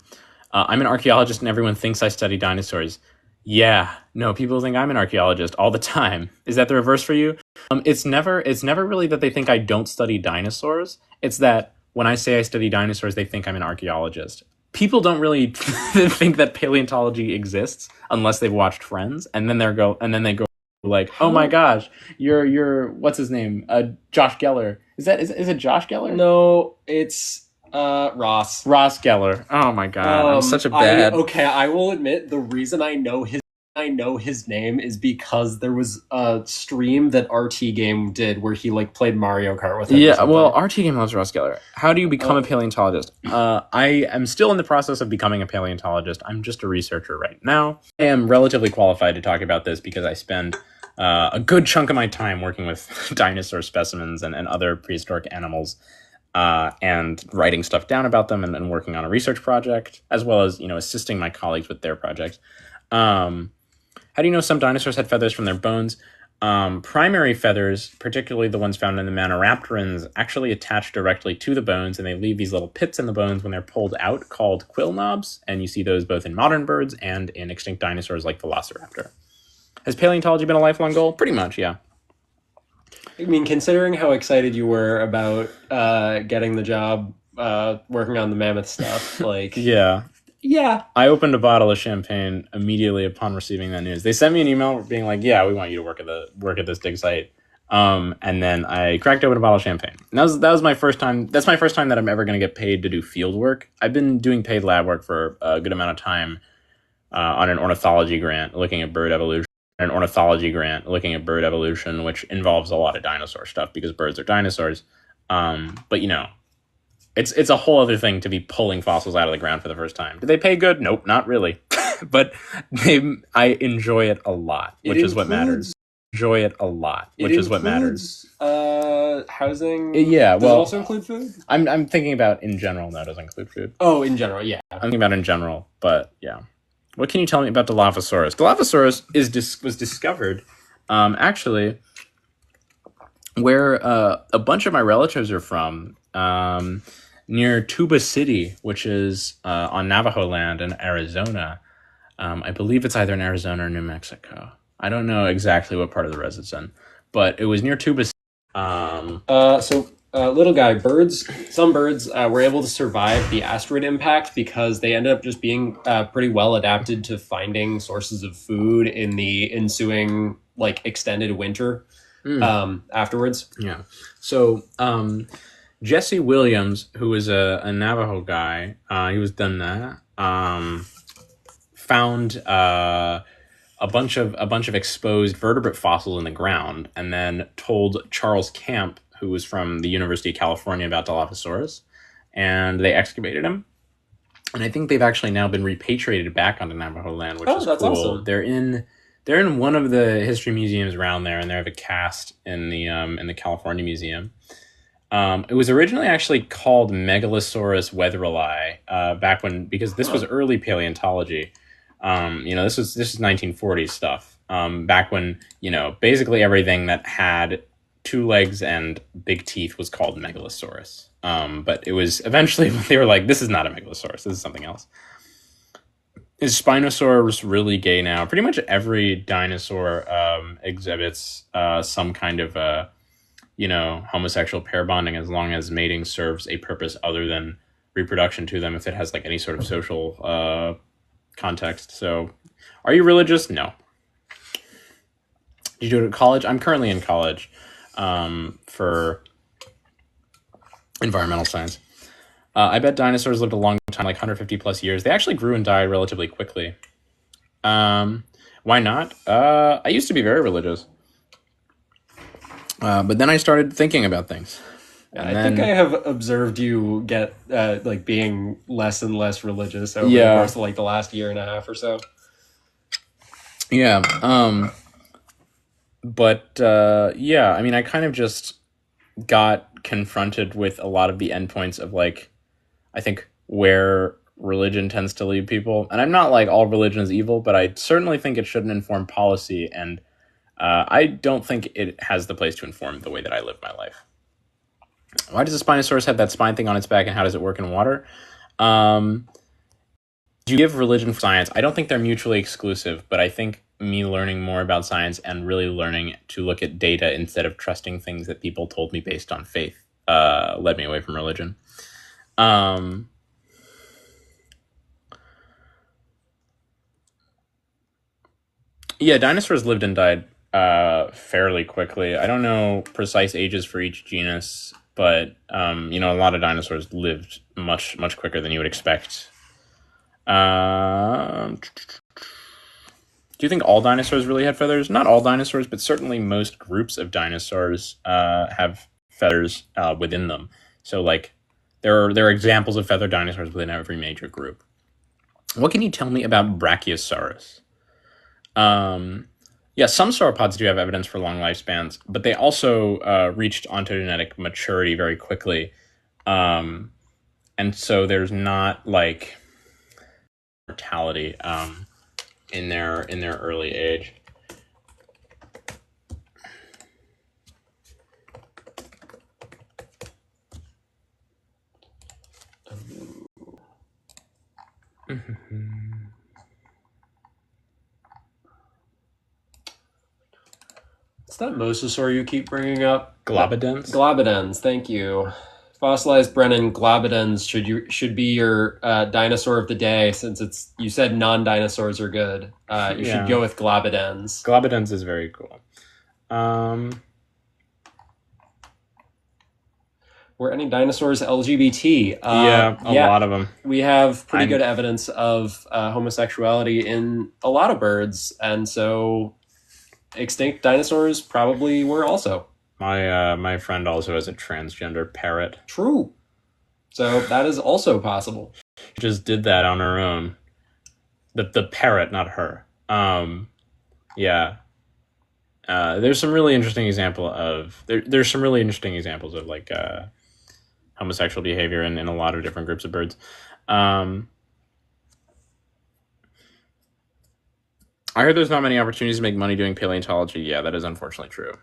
I'm an archaeologist and everyone thinks I study dinosaurs. Yeah, no, people think I'm an archaeologist all the time. Is that the reverse for you? It's never really that they think I don't study dinosaurs. It's that when I say I study dinosaurs, they think I'm an archaeologist. People don't really think that paleontology exists unless they've watched Friends, and then they go like, oh my gosh, you're what's his name? Josh Geller. Is it Josh Geller? No, it's Ross. Ross Geller. Oh my god, I'm such a bad. I will admit the reason I know his name is because there was a stream that RT Game did where he like played Mario Kart with him. Yeah, well, RT Game loves Ross Geller. How do you become a paleontologist? I am still in the process of becoming a paleontologist. I'm just a researcher right now. I am relatively qualified to talk about this because I spend a good chunk of my time working with dinosaur specimens and other prehistoric animals. And writing stuff down about them and working on a research project, as well as, assisting my colleagues with their projects. How do you know some dinosaurs had feathers from their bones? Primary feathers, particularly the ones found in the Maniraptorans, actually attach directly to the bones, and they leave these little pits in the bones when they're pulled out called quill knobs, and you see those both in modern birds and in extinct dinosaurs like Velociraptor. Has paleontology been a lifelong goal? Pretty much, yeah. I mean, considering how excited you were about getting the job working on the mammoth stuff, like... Yeah. I opened a bottle of champagne immediately upon receiving that news. They sent me an email being like, yeah, we want you to work at this dig site. And then I cracked open a bottle of champagne. And that was my first time. That's my first time that I'm ever going to get paid to do field work. I've been doing paid lab work for a good amount of time on an ornithology grant looking at bird evolution. Which involves a lot of dinosaur stuff because birds are dinosaurs. But it's a whole other thing to be pulling fossils out of the ground for the first time. Do they pay good? Nope, not really. But I enjoy it a lot, which is what matters. Enjoy it a lot, which is what matters. Housing. Yeah, does it also include food? I'm thinking about in general. No, it doesn't include food. Oh, in general, yeah. I'm thinking about in general, but yeah. What can you tell me about Dilophosaurus? Dilophosaurus was discovered, actually, where a bunch of my relatives are from, near Tuba City, which is on Navajo land in Arizona. I believe it's either in Arizona or New Mexico. I don't know exactly what part of the res it's in, but it was near Tuba City. Little guy, some birds were able to survive the asteroid impact because they ended up just being pretty well adapted to finding sources of food in the ensuing extended winter afterwards. Yeah. So Jesse Williams, who was a Navajo guy, he was done that. Found a bunch of exposed vertebrate fossils in the ground, and then told Charles Camp, who was from the University of California, about Dilophosaurus, and they excavated him. And I think they've actually now been repatriated back onto Navajo land, which is that's cool. Awesome. They're in one of the history museums around there, and they have a cast in the California Museum. It was originally actually called Megalosaurus weatherli back when, because this was early paleontology. This is 1940s stuff. Back when basically everything that had 2 legs and big teeth was called Megalosaurus. But it was eventually they were like, this is not a Megalosaurus, this is something else. Is Spinosaurus really gay now? Pretty much every dinosaur exhibits some kind of homosexual pair bonding, as long as mating serves a purpose other than reproduction to them, if it has any sort of social context. So, are you religious? No. Did you go to college? I'm currently in college for environmental science. I bet dinosaurs lived a long time, 150 plus years. They actually grew and died relatively quickly. Why not? I used to be very religious. But then I started thinking about things. I think I have observed you get being less and less religious over the course of the last year and a half or so. Yeah. But yeah, I mean, I kind of just got confronted with a lot of the endpoints of like, I think where religion tends to lead people. And I'm not like all religion is evil, but I certainly think it shouldn't inform policy. And I don't think it has the place to inform the way that I live my life. Why does the Spinosaurus have that spine thing on its back, and how does it work in water? Um, do you give religion for science? I don't think they're mutually exclusive, but I think me learning more about science and really learning to look at data instead of trusting things that people told me based on faith led me away from religion. Um, yeah, dinosaurs lived and died fairly quickly. I don't know precise ages for each genus, but a lot of dinosaurs lived much much quicker than you would expect. Do you think all dinosaurs really had feathers? Not all dinosaurs, but certainly most groups of dinosaurs have feathers within them. So, like, there are examples of feathered dinosaurs within every major group. What can you tell me about Brachiosaurus? Yeah, some sauropods do have evidence for long lifespans, but they also reached ontogenetic maturity very quickly. And so there's not like mortality in their early age. It's that mosasaur you keep bringing up. Globidens? Globidens, thank you. Fossilized Brennan, Globidens should be your dinosaur of the day, since you said non-dinosaurs are good. You should go with Globidens. Globidens is very cool. Were any dinosaurs LGBT? A lot of them. We have pretty good evidence of homosexuality in a lot of birds, and so extinct dinosaurs probably were also. My friend also has a transgender parrot. True. So that is also possible. She just did that on her own. The parrot, not her. Yeah. There's some really interesting there's some really interesting examples of like homosexual behavior in a lot of different groups of birds. I heard there's not many opportunities to make money doing paleontology. Yeah, that is unfortunately true.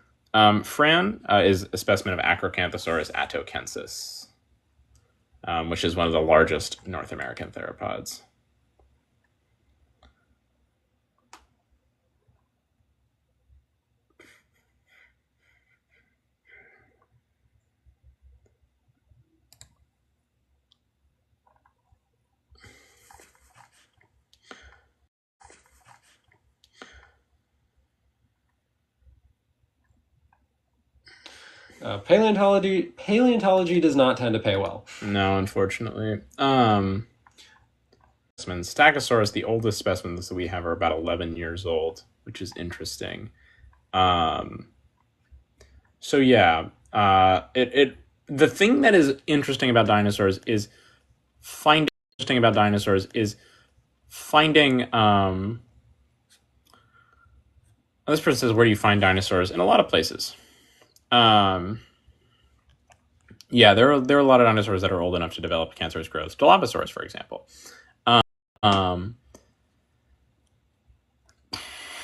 Fran is a specimen of Acrocanthosaurus attokensis, which is one of the largest North American theropods. Paleontology does not tend to pay well. No, unfortunately. Stagosaurus, the oldest specimens that we have are about 11 years old, which is interesting. So yeah, the thing that is interesting about dinosaurs is finding this person says, where do you find dinosaurs? In a lot of places. Yeah, there are a lot of dinosaurs that are old enough to develop cancerous growth. Dilophosaurus, for example.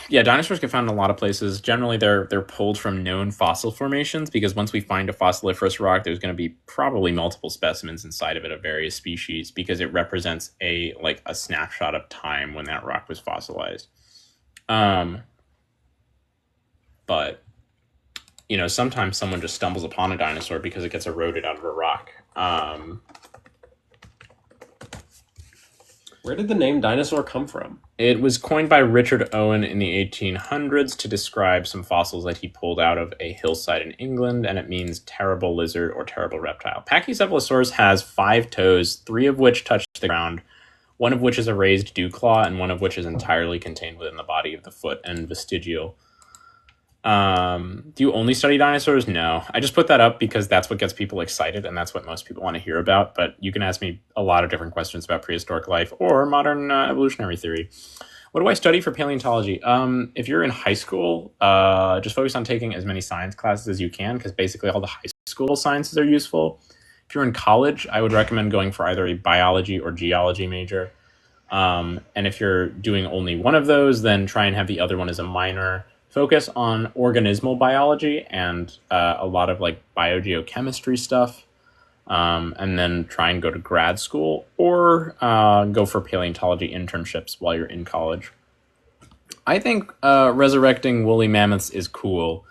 Yeah, dinosaurs get found in a lot of places. Generally, they're pulled from known fossil formations, because once we find a fossiliferous rock, there's going to be probably multiple specimens inside of it of various species, because it represents a snapshot of time when that rock was fossilized. But sometimes someone just stumbles upon a dinosaur because it gets eroded out of a rock. Where did the name dinosaur come from? It was coined by Richard Owen in the 1800s to describe some fossils that he pulled out of a hillside in England, and it means terrible lizard or terrible reptile. Pachycephalosaurus has 5 toes, 3 of which touch the ground, one of which is a raised dew claw, and one of which is entirely contained within the body of the foot and vestigial. Do you only study dinosaurs? No. I just put that up because that's what gets people excited, and that's what most people want to hear about. But you can ask me a lot of different questions about prehistoric life or modern evolutionary theory. What do I study for paleontology? If you're in high school, just focus on taking as many science classes as you can, because basically all the high school sciences are useful. If you're in college, I would recommend going for either a biology or geology major. And if you're doing only one of those, then try and have the other one as a minor. Focus on organismal biology and a lot of like biogeochemistry stuff. And then try and go to grad school or go for paleontology internships while you're in college. I think resurrecting woolly mammoths is cool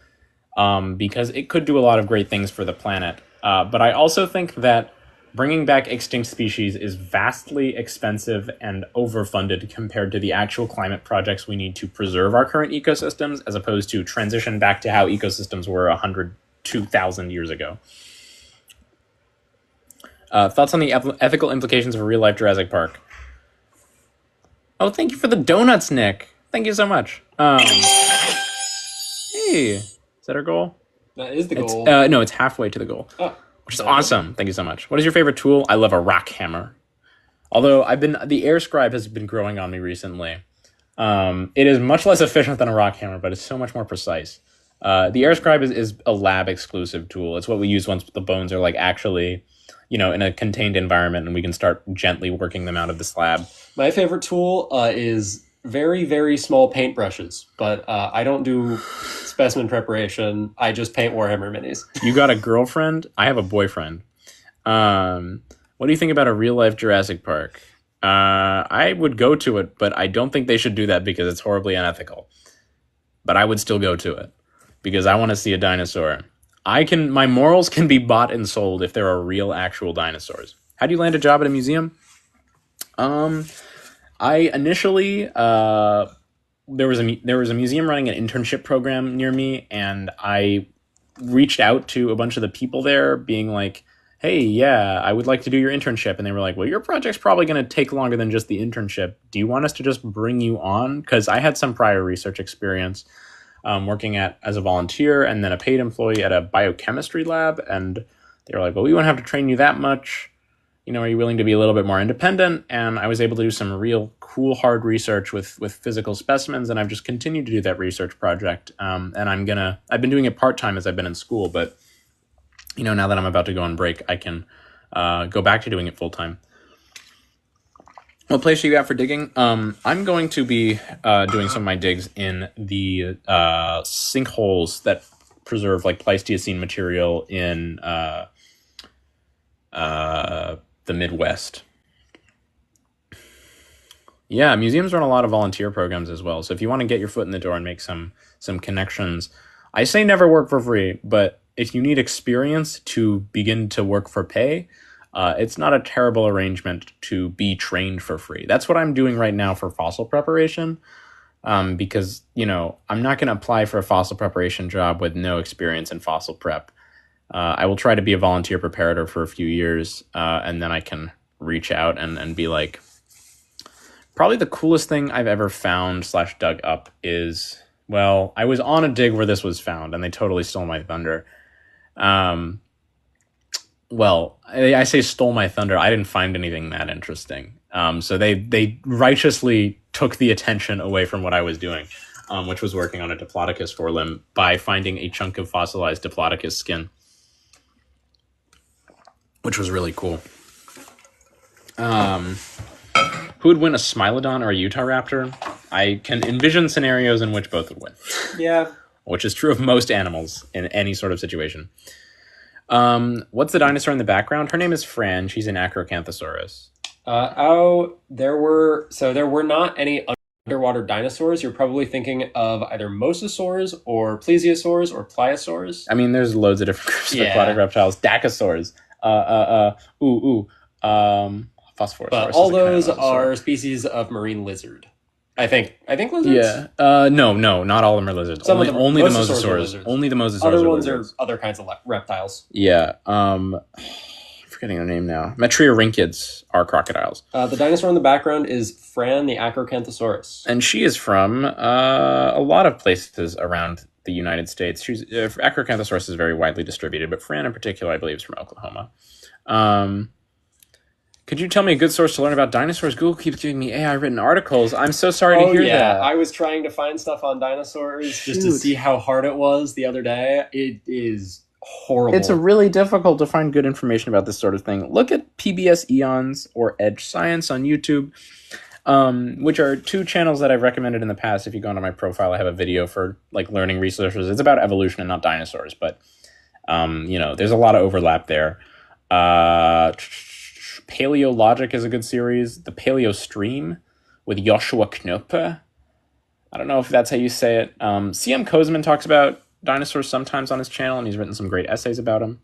because it could do a lot of great things for the planet. But I also think that bringing back extinct species is vastly expensive and overfunded compared to the actual climate projects we need to preserve our current ecosystems, as opposed to transition back to how ecosystems were 2,000 years ago. Thoughts on the ethical implications of a real-life Jurassic Park? Oh, thank you for the donuts, Nick. Thank you so much. Hey, is that our goal? That is the goal. No, it's halfway to the goal, which is awesome. Thank you so much. What is your favorite tool? I love a rock hammer. Although the air scribe has been growing on me recently. It is much less efficient than a rock hammer, but it's so much more precise. The air scribe is a lab exclusive tool. It's what we use once the bones are like actually, in a contained environment, and we can start gently working them out of the slab. My favorite tool is very, very small paintbrushes, but I don't do specimen preparation. I just paint Warhammer minis. You got a girlfriend? I have a boyfriend. What do you think about a real-life Jurassic Park? I would go to it, but I don't think they should do that because it's horribly unethical. But I would still go to it because I want to see a dinosaur. My morals can be bought and sold if there are real, actual dinosaurs. How do you land a job at a museum? I initially there was a museum running an internship program near me, and I reached out to a bunch of the people there, being like, "Hey, yeah, I would like to do your internship," and they were like, "Well, your project's probably going to take longer than just the internship. Do you want us to just bring you on?" Because I had some prior research experience. Working as a volunteer and then a paid employee at a biochemistry lab. And they were like, well, we won't have to train you that much. Are you willing to be a little bit more independent? And I was able to do some real cool, hard research with physical specimens. And I've just continued to do that research project. And I've been doing it part-time as I've been in school. But, now that I'm about to go on break, I can go back to doing it full-time. What place you got for digging? I'm going to be doing some of my digs in the sinkholes that preserve like Pleistocene material in the Midwest. Yeah, museums run a lot of volunteer programs as well. So if you want to get your foot in the door and make some connections, I say never work for free, but if you need experience to begin to work for pay, it's not a terrible arrangement to be trained for free. That's what I'm doing right now for fossil preparation, because, I'm not going to apply for a fossil preparation job with no experience in fossil prep. I will try to be a volunteer preparator for a few years, and then I can reach out and be like, probably the coolest thing I've ever found / dug up is, well, I was on a dig where this was found, and they totally stole my thunder. Well, I say stole my thunder. I didn't find anything that interesting. So they righteously took the attention away from what I was doing, which was working on a Diplodocus forelimb by finding a chunk of fossilized Diplodocus skin, which was really cool. Who would win, a Smilodon or a Utahraptor? I can envision scenarios in which both would win. Yeah. Which is true of most animals in any sort of situation. What's the dinosaur in the background? Her name is Fran. She's an Acrocanthosaurus. There were not any underwater dinosaurs. You're probably thinking of either mosasaurs or plesiosaurs or pliosaurs. I mean, there's loads of different groups of aquatic reptiles. Dacosaurs. Phosphorus. But all those are species of marine lizard. I think lizards. Yeah. No, not all of them are lizards. Only the mosasaurs. Only the mosasaurs. Other ones are other kinds of reptiles. Yeah. I'm forgetting their name now. Metriorhynchids are crocodiles. The dinosaur in the background is Fran the Acrocanthosaurus. And she is from a lot of places around the United States. Acrocanthosaurus is very widely distributed, but Fran in particular, I believe, is from Oklahoma. Could you tell me a good source to learn about dinosaurs? Google keeps giving me AI written articles. I'm so sorry to hear that. I was trying to find stuff on dinosaurs just to Shoot. see how hard it was the other day. It is horrible. It's really difficult to find good information about this sort of thing. Look at PBS Eons or Edge Science on YouTube, which are two channels that I've recommended in the past. If you go onto my profile, I have a video for like learning resources. It's about evolution and not dinosaurs, but there's a lot of overlap there. Paleologic is a good series. The Paleo Stream with Joshua Knope. I don't know if that's how you say it. CM Kozman talks about dinosaurs sometimes on his channel, and he's written some great essays about them.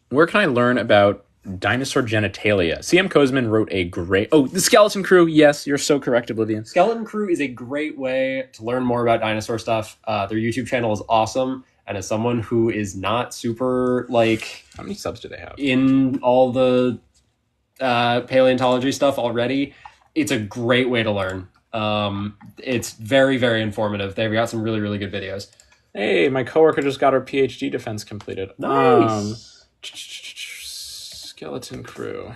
Where can I learn about dinosaur genitalia? CM Kozman wrote a great... Oh, The Skeleton Crew. Yes, you're so correct, Oblivion. Skeleton Crew is a great way to learn more about dinosaur stuff. Their YouTube channel is awesome. And as someone who is not super, like... How many subs do they have? In all the paleontology stuff already, it's a great way to learn. It's very, very informative. They've got some really, really good videos. Hey, my coworker just got her PhD defense completed. Nice. Skeleton Crew.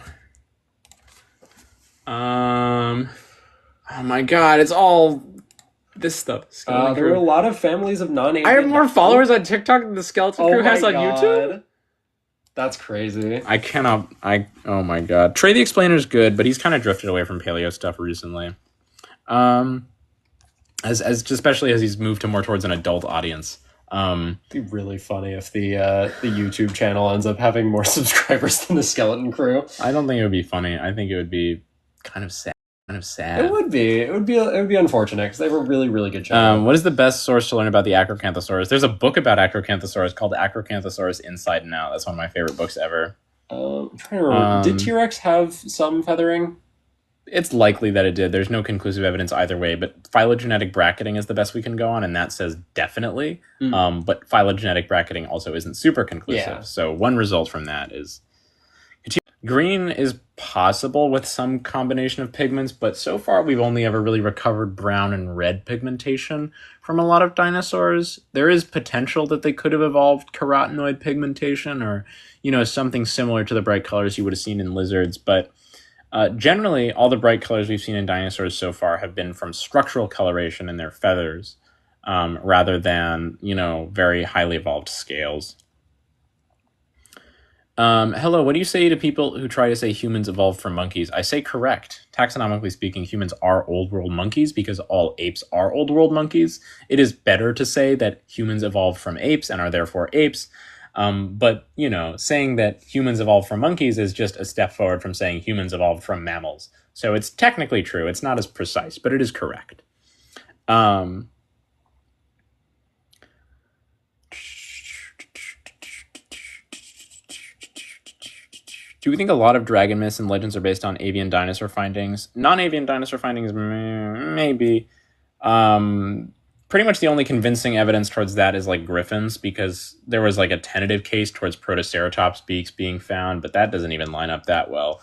Oh my god, it's all this stuff. Skeleton there were a lot of families of non-avian... I have more followers on TikTok than the Skeleton Crew has on YouTube? That's crazy. Oh my god. Trey the Explainer is good, but he's kind of drifted away from paleo stuff recently. Especially as he's moved to more towards an adult audience. It'd be really funny if the YouTube channel ends up having more subscribers than the Skeleton Crew. I don't think it would be funny. I think it would be kind of sad. It would be. It would be unfortunate because they have a really, really good channel. What is the best source to learn about the Acrocanthosaurus? There's a book about Acrocanthosaurus called Acrocanthosaurus Inside and Out. That's one of my favorite books ever. I'm trying to remember. Did T-Rex have some feathering? It's likely that it did. There's no conclusive evidence either way, but phylogenetic bracketing is the best we can go on, and that says definitely. But phylogenetic bracketing also isn't super conclusive. Yeah. So one result from that is... Green is possible with some combination of pigments, but so far we've only ever really recovered brown and red pigmentation from a lot of dinosaurs. There is potential that they could have evolved carotenoid pigmentation or, something similar to the bright colors you would have seen in lizards, but generally all the bright colors we've seen in dinosaurs so far have been from structural coloration in their feathers, rather than, very highly evolved scales. Hello, what do you say to people who try to say humans evolved from monkeys? I say correct. Taxonomically speaking, humans are old world monkeys because all apes are old world monkeys. It is better to say that humans evolved from apes and are therefore apes. But, saying that humans evolved from monkeys is just a step forward from saying humans evolved from mammals. So it's technically true. It's not as precise, but it is correct. Do we think a lot of dragon myths and legends are based on avian dinosaur findings? Non-avian dinosaur findings, maybe. Pretty much the only convincing evidence towards that is like griffins, because there was like a tentative case towards Protoceratops beaks being found, but that doesn't even line up that well.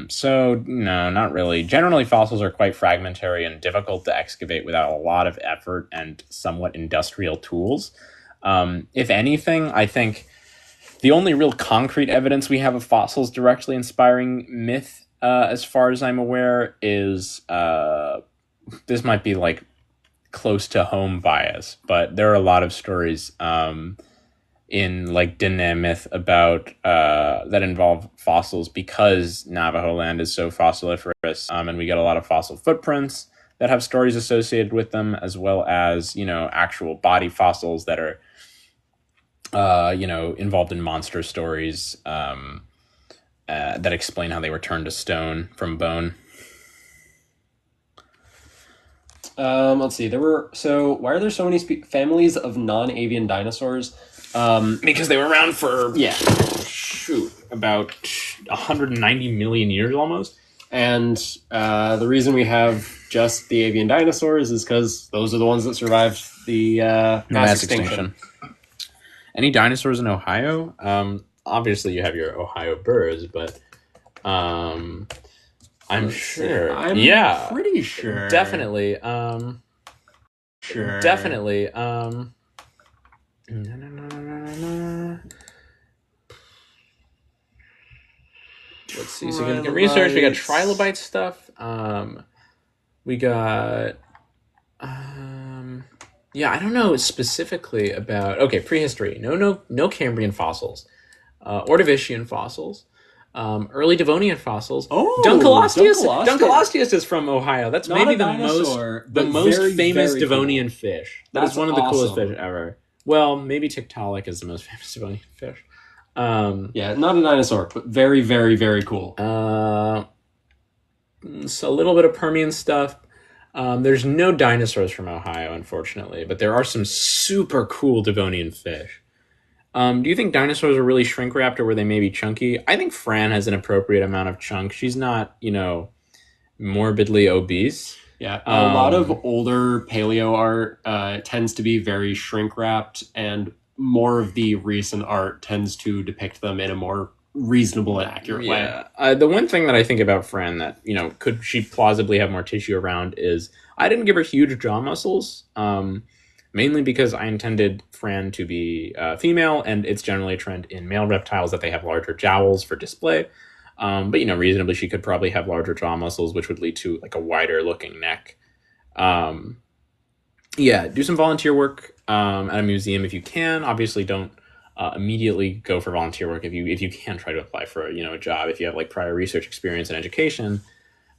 So no, not really. Generally, fossils are quite fragmentary and difficult to excavate without a lot of effort and somewhat industrial tools. If anything, I think the only real concrete evidence we have of fossils directly inspiring myth, as far as I'm aware, is this might be like close to home bias, but there are a lot of stories in like Diné myth about that involve fossils because Navajo land is so fossiliferous, and we get a lot of fossil footprints that have stories associated with them, as well as actual body fossils that are involved in monster stories that explain how they were turned to stone from bone. Let's see. Why are there so many families of non-avian dinosaurs? Because they were around for about 190 million years almost. And the reason we have just the avian dinosaurs is because those are the ones that survived the mass extinction. Any dinosaurs in Ohio? Obviously, you have your Ohio birds, but I'm sure. I'm pretty sure. Definitely. Sure. Definitely. let's see, significant research. We got trilobite stuff. We got, yeah, I don't know specifically about, okay, prehistory. No Cambrian fossils. Ordovician fossils. Early Devonian fossils. Oh, Dunkleosteus. Dunkleosteus. Dunkleosteus is from Ohio. That's Not maybe a the dinosaur, most but very, famous very Devonian cool. fish. That That's is one of the coolest awesome. fish ever. Well, maybe Tiktaalik is the most famous Devonian fish. Yeah, not a dinosaur, but very, very, very cool. So a little bit of Permian stuff. There's no dinosaurs from Ohio, unfortunately, but there are some super cool Devonian fish. Do you think dinosaurs are really shrink wrapped, or were they maybe chunky? I think Fran has an appropriate amount of chunk. She's not, morbidly obese. Yeah, a lot of older paleo art tends to be very shrink wrapped, and more of the recent art tends to depict them in a more reasonable and accurate way. The one thing that I think about Fran that, could she plausibly have more tissue around is I didn't give her huge jaw muscles, mainly because I intended Fran to be female, and it's generally a trend in male reptiles that they have larger jowls for display. But, reasonably she could probably have larger jaw muscles, which would lead to like a wider looking neck. Do some volunteer work at a museum if you can. Obviously don't immediately go for volunteer work. If you can, try to apply for a job if you have like prior research experience and education.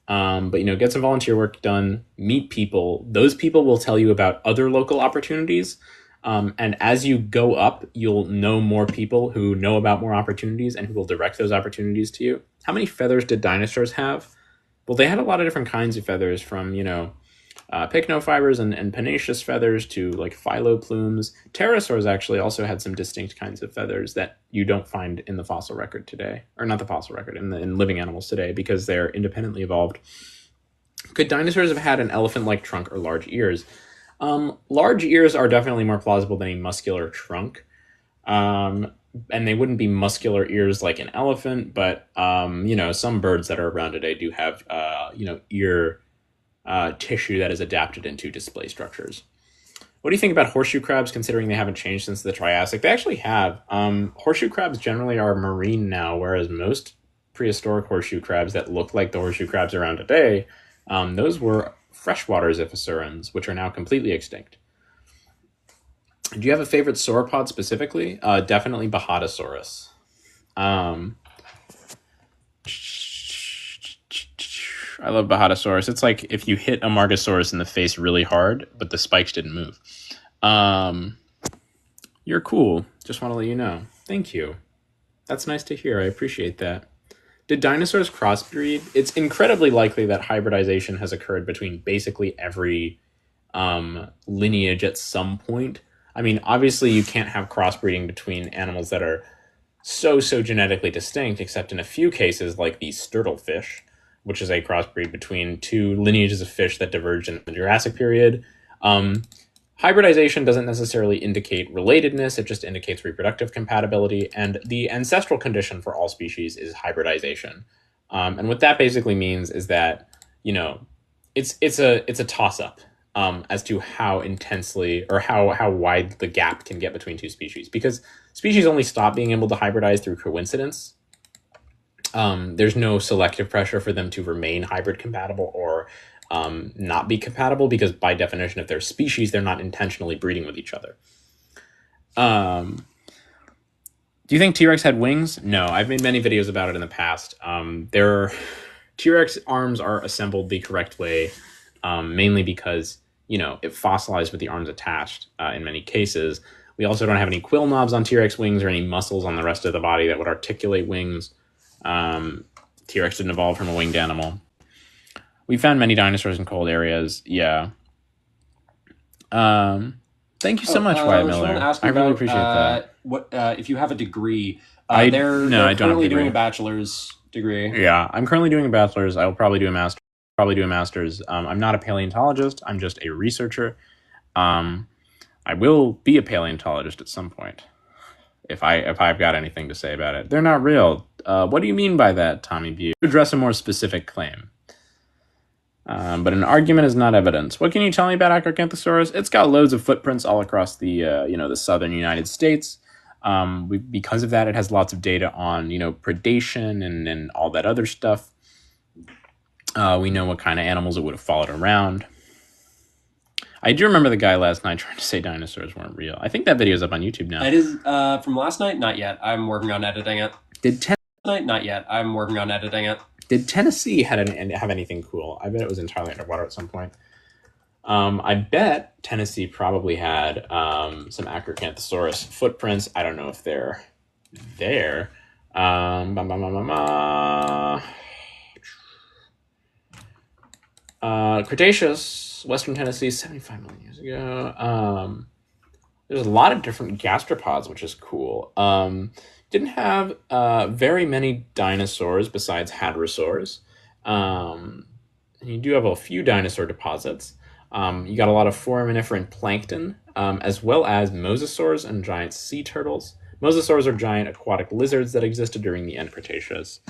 But get some volunteer work done, meet people. Those people will tell you about other local opportunities. And as you go up, you'll know more people who know about more opportunities and who will direct those opportunities to you. How many feathers did dinosaurs have? Well, they had a lot of different kinds of feathers, from, pycnofibers and pennaceous feathers to like phyloplumes. Pterosaurs actually also had some distinct kinds of feathers that you don't find in the fossil record today, or not the fossil record, in living animals today, because they're independently evolved. Could dinosaurs have had an elephant-like trunk or large ears? Large ears are definitely more plausible than a muscular trunk. And they wouldn't be muscular ears like an elephant, but, some birds that are around today do have, ear tissue that is adapted into display structures. What do you think about horseshoe crabs, considering they haven't changed since the Triassic? They actually have. Horseshoe crabs generally are marine now, whereas most prehistoric horseshoe crabs that look like the horseshoe crabs around today, those were freshwater ziphosaurans, which are now completely extinct. Do you have a favorite sauropod specifically? Definitely Bahatosaurus. I love Bahatosaurus. It's like if you hit a Margosaurus in the face really hard, but the spikes didn't move. You're cool. Just want to let you know. Thank you. That's nice to hear. I appreciate that. Did dinosaurs crossbreed? It's incredibly likely that hybridization has occurred between basically every lineage at some point. I mean, obviously you can't have crossbreeding between animals that are so genetically distinct, except in a few cases like the sturtlefish, which is a crossbreed between two lineages of fish that diverged in the Jurassic period. Hybridization doesn't necessarily indicate relatedness, it just indicates reproductive compatibility, and the ancestral condition for all species is hybridization. And what that basically means is that, it's a toss-up as to how intensely or how wide the gap can get between two species, because species only stop being able to hybridize through coincidence. There's no selective pressure for them to remain hybrid compatible or not be compatible, because by definition, if they're species, they're not intentionally breeding with each other. Do you think T-Rex had wings? No, I've made many videos about it in the past. T-Rex arms are assembled the correct way, mainly because, it fossilized with the arms attached in many cases. We also don't have any quill knobs on T-Rex wings or any muscles on the rest of the body that would articulate wings. T-Rex didn't evolve from a winged animal. We found many dinosaurs in cold areas. Yeah. Thank you so much, Wyatt Miller. I really appreciate that. What if you have a degree? I don't have a currently degree. doing a bachelor's degree. Yeah, I'm currently doing a bachelor's. I will probably do a master's. I'm not a paleontologist. I'm just a researcher. I will be a paleontologist at some point, if I've got anything to say about it. They're not real. What do you mean by that, Tommy B? Address a more specific claim. But an argument is not evidence. What can you tell me about Acrocanthosaurus? It's got loads of footprints all across the the southern United States. Because of that, it has lots of data on, predation and all that other stuff. We know what kind of animals it would have followed around. I do remember the guy last night trying to say dinosaurs weren't real. I think that video's up on YouTube now. It is from last night? Not yet. I'm working on editing it. Not yet. I'm working on editing it. Did Tennessee have anything cool? I bet it was entirely underwater at some point. I bet Tennessee probably had some Acrocanthosaurus footprints. I don't know if they're there. Cretaceous, Western Tennessee, 75 million years ago. There's a lot of different gastropods, which is cool. Didn't have very many dinosaurs besides hadrosaurs. And you do have a few dinosaur deposits. You got a lot of foraminiferous plankton, as well as mosasaurs and giant sea turtles. Mosasaurs are giant aquatic lizards that existed during the end Cretaceous.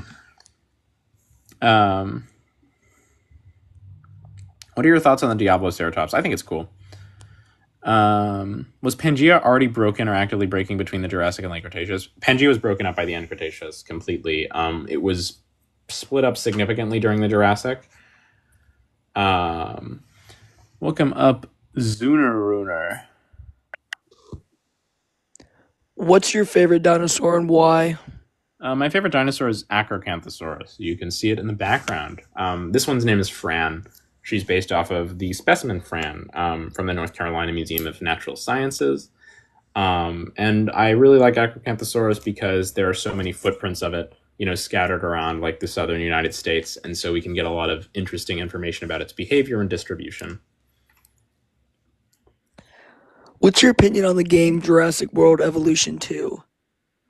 What are your thoughts on the Diabloceratops? I think it's cool. Was Pangaea already broken or actively breaking between the Jurassic and late Cretaceous? Pangaea was broken up by the end Cretaceous completely. It was split up significantly during the Jurassic. Welcome up, Zooner. What's your favorite dinosaur and why? My favorite dinosaur is Acrocanthosaurus. You can see it in the background. This one's name is Fran. She's based off of the specimen Fran from the North Carolina Museum of Natural Sciences. And I really like Acrocanthosaurus because there are so many footprints of it, scattered around like the southern United States. And so we can get a lot of interesting information about its behavior and distribution. What's your opinion on the game Jurassic World Evolution 2?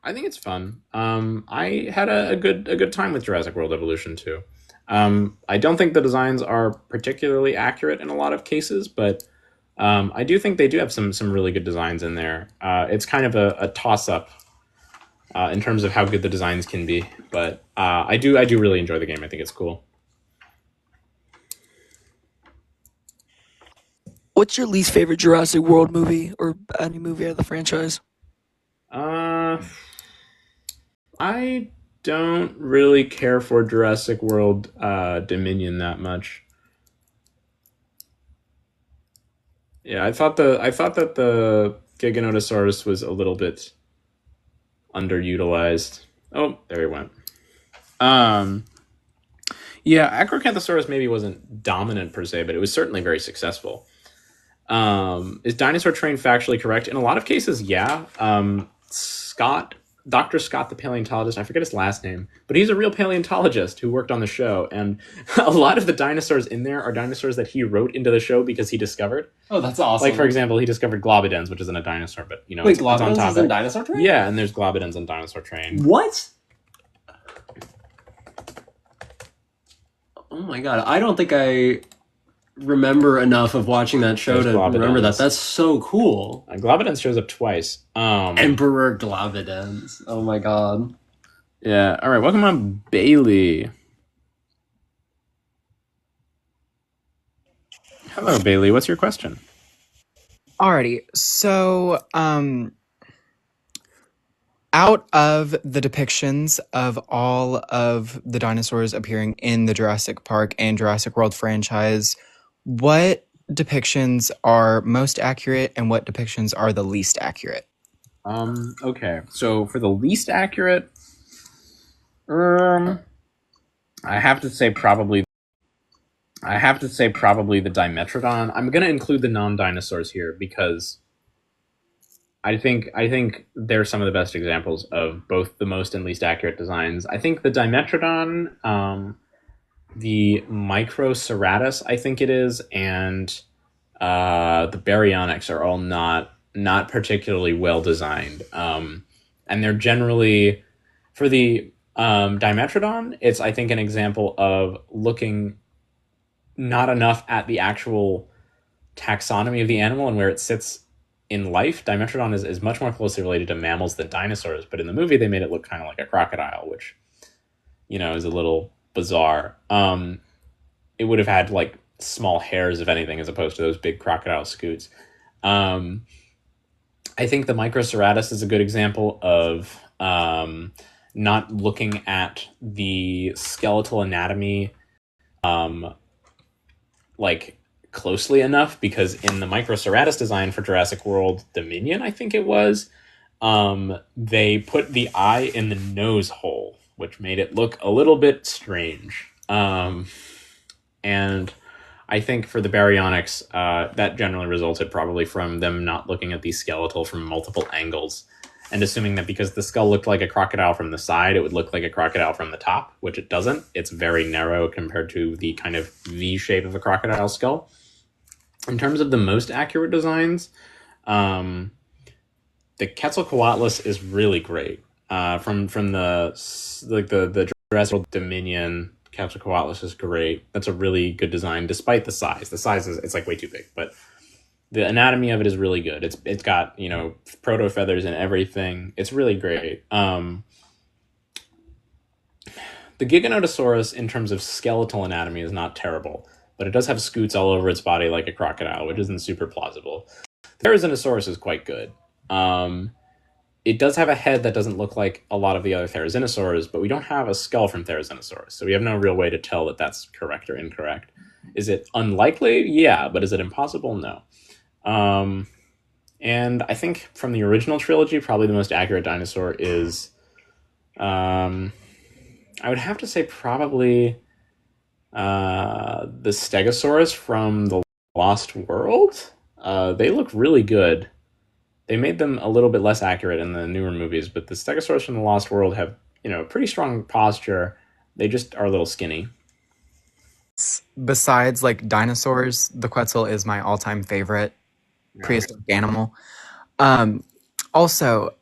I think it's fun. I had a good time with Jurassic World Evolution 2. I don't think the designs are particularly accurate in a lot of cases, but I do think they do have some really good designs in there. It's kind of a toss-up in terms of how good the designs can be, but I do really enjoy the game. I think it's cool. What's your least favorite Jurassic World movie or any movie out of the franchise? I don't really care for Jurassic World Dominion that much. Yeah, I thought that the Giganotosaurus was a little bit underutilized. Oh, there he went. Yeah, Acrocanthosaurus maybe wasn't dominant per se, but it was certainly very successful. Is Dinosaur Train factually correct? In a lot of cases, yeah. Dr. Scott, the paleontologist, I forget his last name, but he's a real paleontologist who worked on the show. And a lot of the dinosaurs in there are dinosaurs that he wrote into the show because he discovered. Oh, that's awesome. Like, for example, he discovered Globidens, which isn't a dinosaur, but, Wait, it's on Globidens top is of in it. Dinosaur Train? Yeah, and there's Globidens on Dinosaur Train. What? Oh my god, I don't think I remember enough of watching that show There's to remember that. Globidens. That's so cool. Globidens shows up twice. Emperor Globidens. Oh my god. Yeah, all right, welcome on, Bailey. Hello, Bailey. What's your question? Alrighty, so out of the depictions of all of the dinosaurs appearing in the Jurassic Park and Jurassic World franchise, what depictions are most accurate and what depictions are the least accurate? Okay, so for the least accurate, I have to say probably the Dimetrodon. I'm gonna include the non-dinosaurs here because I think they're some of the best examples of both the most and least accurate designs. I think the Dimetrodon, the Microceratus, I think it is, and the Baryonyx are all not particularly well designed. And they're generally, for the Dimetrodon, it's I think an example of looking not enough at the actual taxonomy of the animal and where it sits in life. Dimetrodon is much more closely related to mammals than dinosaurs, but in the movie they made it look kind of like a crocodile, which is a little bizarre. It would have had like small hairs, if anything, as opposed to those big crocodile scoots. I think the Microceratus is a good example of not looking at the skeletal anatomy like closely enough, because in the Microceratus design for Jurassic World Dominion, I think it was, they put the eye in the nose hole, which made it look a little bit strange. And I think for the baryonyx, that generally resulted probably from them not looking at the skeletal from multiple angles and assuming that because the skull looked like a crocodile from the side, it would look like a crocodile from the top, which it doesn't. It's very narrow compared to the kind of V shape of a crocodile skull. In terms of the most accurate designs, the Quetzalcoatlus is really great. From the Jurassic World Dominion, Quetzalcoatlus is great. That's a really good design, despite the size. The size is, it's like way too big, but the anatomy of it is really good. It's got, you know, proto feathers and everything. It's really great. The Giganotosaurus, in terms of skeletal anatomy, is not terrible, but it does have scoots all over its body like a crocodile, which isn't super plausible. The Therizinosaurus is quite good. It does have a head that doesn't look like a lot of the other Therizinosaurs, but we don't have a skull from Therizinosaurus, so we have no real way to tell that that's correct or incorrect. Is it unlikely? Yeah, but is it impossible? No. And I think from the original trilogy, probably the most accurate dinosaur is, I would have to say probably the Stegosaurus from the Lost World. They look really good. They made them a little bit less accurate in the newer movies, but the Stegosaurus from the Lost World have, you know, pretty strong posture. They just are a little skinny. Besides like dinosaurs, the Quetzal is my all-time favorite prehistoric animal. Also,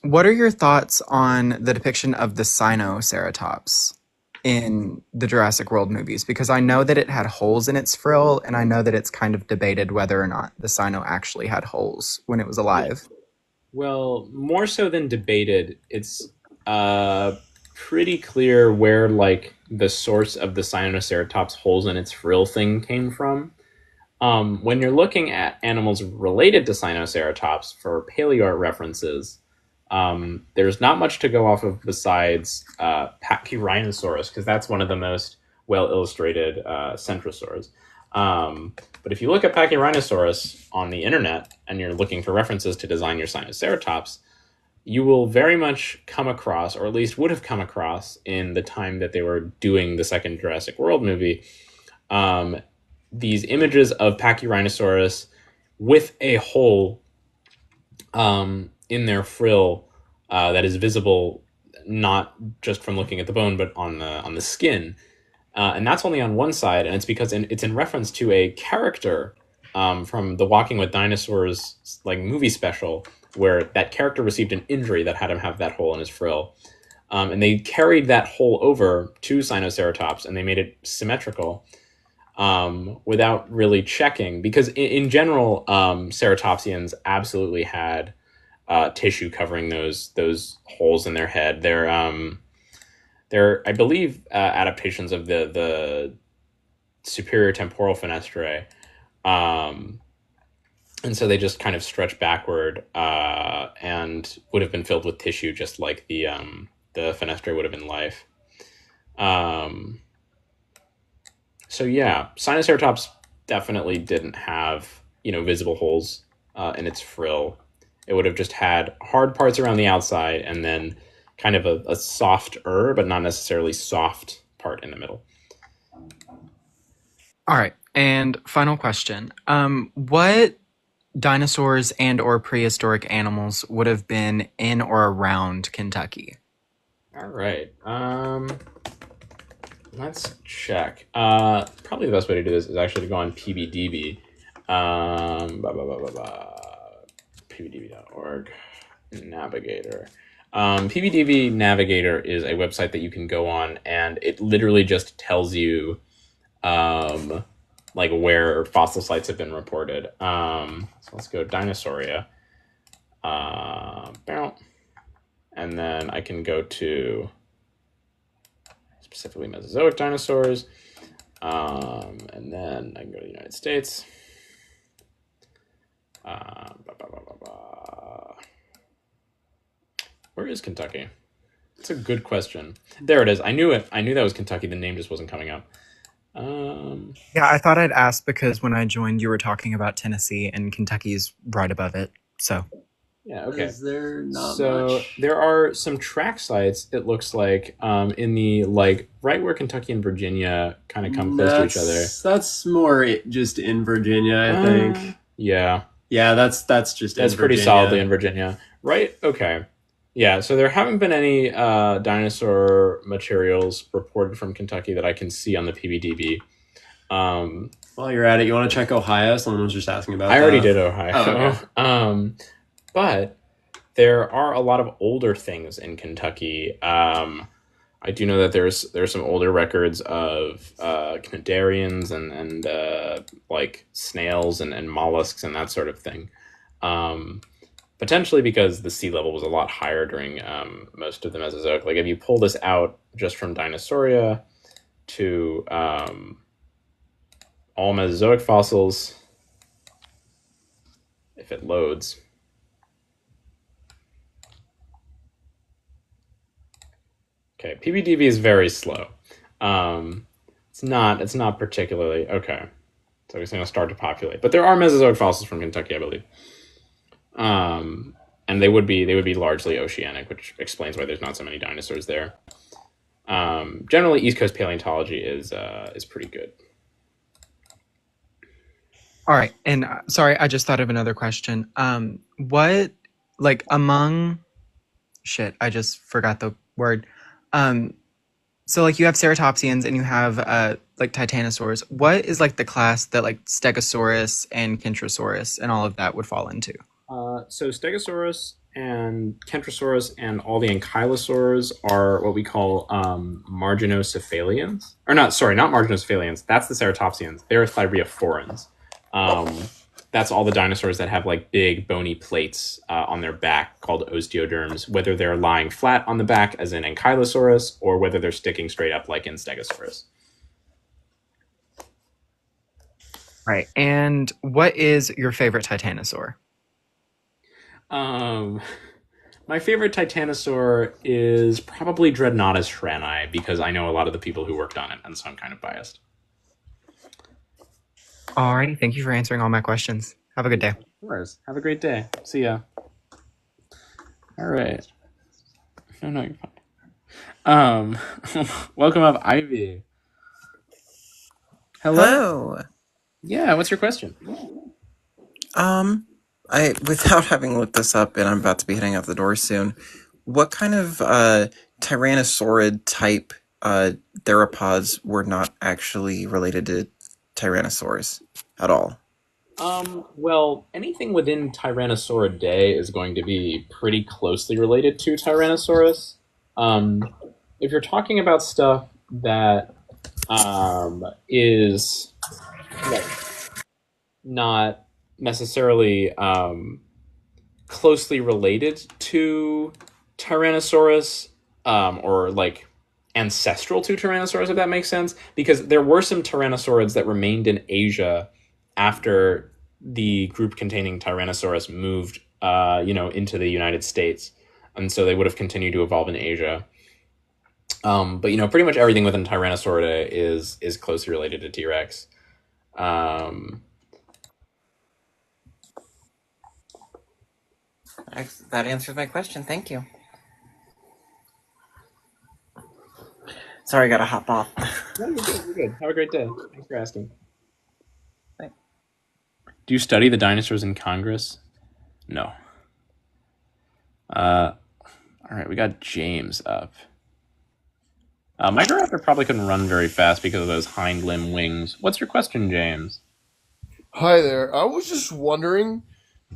what are your thoughts on the depiction of the Sinoceratops in the Jurassic World movies? Because I know that it had holes in its frill, and I know that it's kind of debated whether or not the Sino actually had holes when it was alive. Well, more so than debated, it's pretty clear where like the source of the Sinoceratops holes in its frill thing came from. When you're looking at animals related to Sinoceratops for paleoart references, there's not much to go off of besides Pachyrhinosaurus, because that's one of the most well-illustrated centrosaurs. But if you look at Pachyrhinosaurus on the internet and you're looking for references to design your Sinoceratops, you will very much come across, or at least would have come across in the time that they were doing the second Jurassic World movie, these images of Pachyrhinosaurus with a hole in their frill that is visible not just from looking at the bone, but on the skin, and that's only on one side, and it's because it's in reference to a character from the Walking with Dinosaurs like movie special, where that character received an injury that had him have that hole in his frill, and they carried that hole over to Sinoceratops and they made it symmetrical. Without really checking, because in general, ceratopsians absolutely had tissue covering those holes in their head. They're I believe, adaptations of the superior temporal fenestrae, and so they just kind of stretch backward and would have been filled with tissue, just like the fenestrae would have in life. So yeah, Sinoceratops definitely didn't have, you know, visible holes in its frill. It would have just had hard parts around the outside and then kind of a softer, but not necessarily soft part in the middle. All right, and final question. What dinosaurs and or prehistoric animals would have been in or around Kentucky? All right. Let's check. Probably the best way to do this is actually to go on PBDB. PBDB.org Navigator. PBDB Navigator is a website that you can go on, and it literally just tells you like where fossil sites have been reported. So let's go Dinosauria. And then I can go to specifically Mesozoic dinosaurs, and then I can go to the United States. Ba, ba, ba, ba, ba. Where is Kentucky? It's a good question. There it is. I knew it. I knew that was Kentucky. The name just wasn't coming up. Yeah, I thought I'd ask because when I joined, you were talking about Tennessee, and Kentucky's right above it. So Yeah, okay. Is there not So much? there are some track sites, it looks like, in the, like, right where Kentucky and Virginia kind of come close to each other. That's more just in Virginia, I think. Yeah, Yeah, that's just that's in pretty Virginia. solidly in Virginia. Right? Okay. Yeah, so there haven't been any dinosaur materials reported from Kentucky that I can see on the PBDB. While you're at it, you want to check Ohio? Someone was just asking about I already that. did Ohio. Oh, okay. But there are a lot of older things in Kentucky. I do know that there's some older records of cnidarians and like snails and mollusks and that sort of thing. Potentially because the sea level was a lot higher during most of the Mesozoic. Like if you pull this out just from Dinosauria to all Mesozoic fossils, if it loads. Okay, PBDB is very slow. It's not particularly okay. So it's going to start to populate, but there are Mesozoic fossils from Kentucky, I believe. And they would be largely oceanic, which explains why there's not so many dinosaurs there. Generally, East Coast paleontology is pretty good. all right, and sorry, I just thought of another question. What like among shit? I just forgot the word. So like you have ceratopsians and you have like titanosaurs. What is like the class that like Stegosaurus and Kentrosaurus and all of that would fall into? So Stegosaurus and Kentrosaurus and all the ankylosaurs are what we call marginocephalians. Or not marginocephalians. That's the ceratopsians. They're thyreophorans. That's all the dinosaurs that have like big bony plates on their back called osteoderms, whether they're lying flat on the back as in Ankylosaurus or whether they're sticking straight up like in Stegosaurus. Right. And what is your favorite titanosaur? My favorite titanosaur is probably Dreadnoughtus hrani because I know a lot of the people who worked on it, and so I'm kind of biased. Alrighty, thank you for answering all my questions. Have a good day. Of course. Have a great day. See ya. All right. No, you're fine. Welcome up, Ivy. Hello. Yeah, what's your question? Without having looked this up, and I'm about to be heading out the door soon, what kind of Tyrannosaurid type theropods were not actually related to Tyrannosaurus at all? Well, anything within Tyrannosauridae is going to be pretty closely related to Tyrannosaurus. If you're talking about stuff that is like, not necessarily closely related to Tyrannosaurus or like ancestral to Tyrannosaurus, if that makes sense, because there were some Tyrannosaurids that remained in Asia after the group containing Tyrannosaurus moved into the United States, and so they would have continued to evolve in Asia. But pretty much everything within Tyrannosauridae is closely related to T-Rex. That answers my question. Thank you. Sorry, I gotta hop off. No, you're good. You're good. Have a great day. Thanks for asking. Thanks. Do you study the dinosaurs in Congress? No. All right, we got James up. Microraptor probably couldn't run very fast because of those hind limb wings. What's your question, James? Hi there. I was just wondering,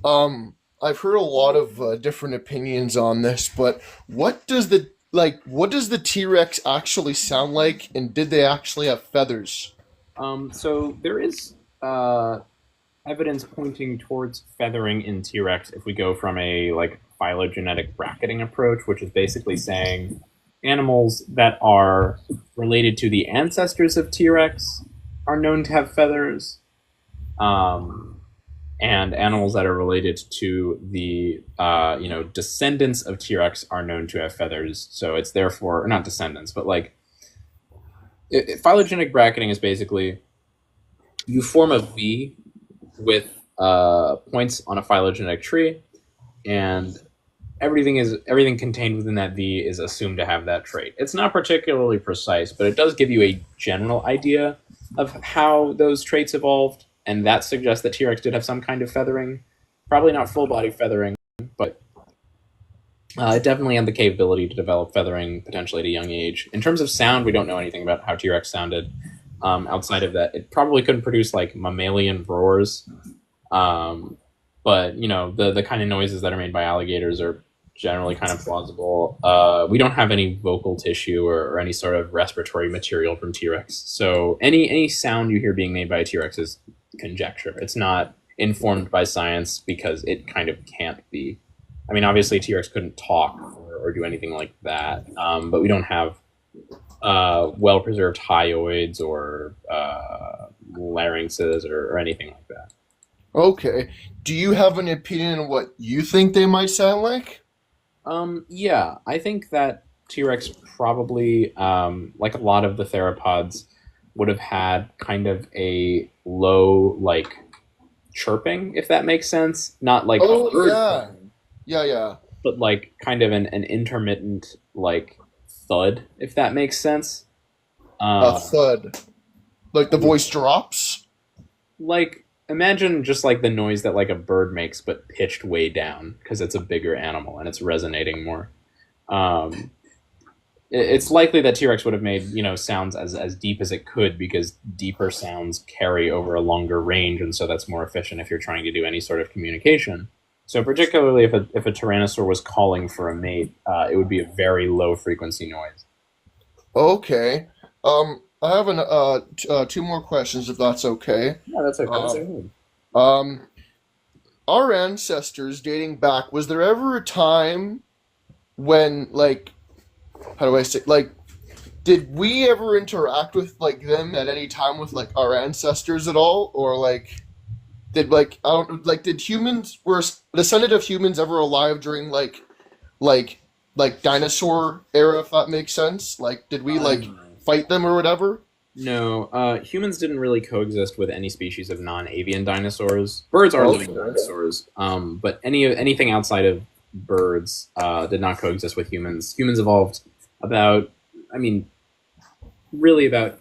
I've heard a lot of different opinions on this, but what does the T-Rex actually sound like, and did they actually have feathers? So there is evidence pointing towards feathering in T-Rex if we go from a phylogenetic bracketing approach, which is basically saying animals that are related to the ancestors of T-Rex are known to have feathers. and animals that are related to the descendants of T-Rex are known to have feathers. So it's therefore not descendants, but like phylogenetic bracketing is basically you form a V with points on a phylogenetic tree, and everything contained within that V is assumed to have that trait. It's not particularly precise, but it does give you a general idea of how those traits evolved, and that suggests that T-Rex did have some kind of feathering. Probably not full body feathering, but it definitely had the capability to develop feathering potentially at a young age. In terms of sound, we don't know anything about how T-Rex sounded. Outside of that, it probably couldn't produce like mammalian roars. But the kind of noises that are made by alligators are generally kind of plausible. We don't have any vocal tissue or any sort of respiratory material from T-Rex. So any sound you hear being made by a T-Rex is conjecture. It's not informed by science because it kind of can't be. I mean, obviously T-Rex couldn't talk or do anything like that, but we don't have well-preserved hyoids or larynxes or anything like that. Okay. Do you have an opinion on what you think they might sound like? Yeah, I think that T-Rex probably, like a lot of the theropods, would have had kind of a low, like, chirping, if that makes sense. Not like Oh, a bird yeah. chirping, Yeah. but like kind of an intermittent, like, thud, if that makes sense. A thud. Like the voice drops? Like, imagine just like the noise that like a bird makes, but pitched way down because it's a bigger animal and it's resonating more. It's likely that T-Rex would have made sounds as deep as it could because deeper sounds carry over a longer range, and so that's more efficient if you're trying to do any sort of communication. So particularly if a tyrannosaur was calling for a mate, it would be a very low frequency noise. Okay. I have two more questions, if that's okay. Yeah, that's okay. Our ancestors dating back, was there ever a time when, like, how do I say, like, did we ever interact with, like, them at any time with, like, our ancestors at all? Or, like, did humans, were a descendant of humans ever alive during, like dinosaur era, if that makes sense? Like, did we, like, fight them or whatever? No, humans didn't really coexist with any species of non-avian dinosaurs. Birds are living dinosaurs, but anything outside of birds did not coexist with humans. Humans evolved about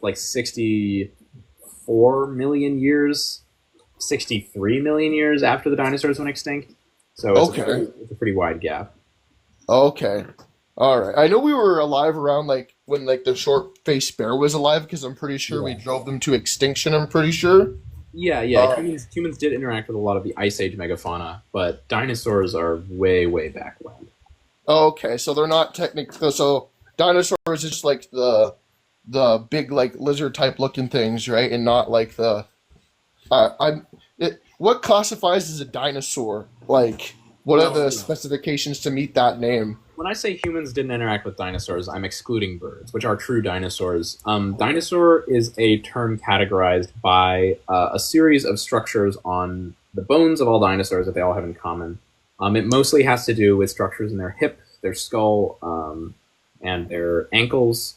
like 64 million years, 63 million years after the dinosaurs went extinct. So it's a pretty wide gap. Okay. All right. I know we were alive around like when like the short-faced bear was alive because I'm pretty sure we drove them to extinction. I'm pretty sure. Yeah. Humans did interact with a lot of the Ice Age megafauna, but dinosaurs are way, way back when. Okay, so they're not technically. So dinosaurs is just like the big like lizard type looking things, right? And not like the. What classifies as a dinosaur? Like, what are the specifications to meet that name? When I say humans didn't interact with dinosaurs, I'm excluding birds, which are true dinosaurs. Dinosaur is a term categorized by a series of structures on the bones of all dinosaurs that they all have in common. It mostly has to do with structures in their hip, their skull, and their ankles.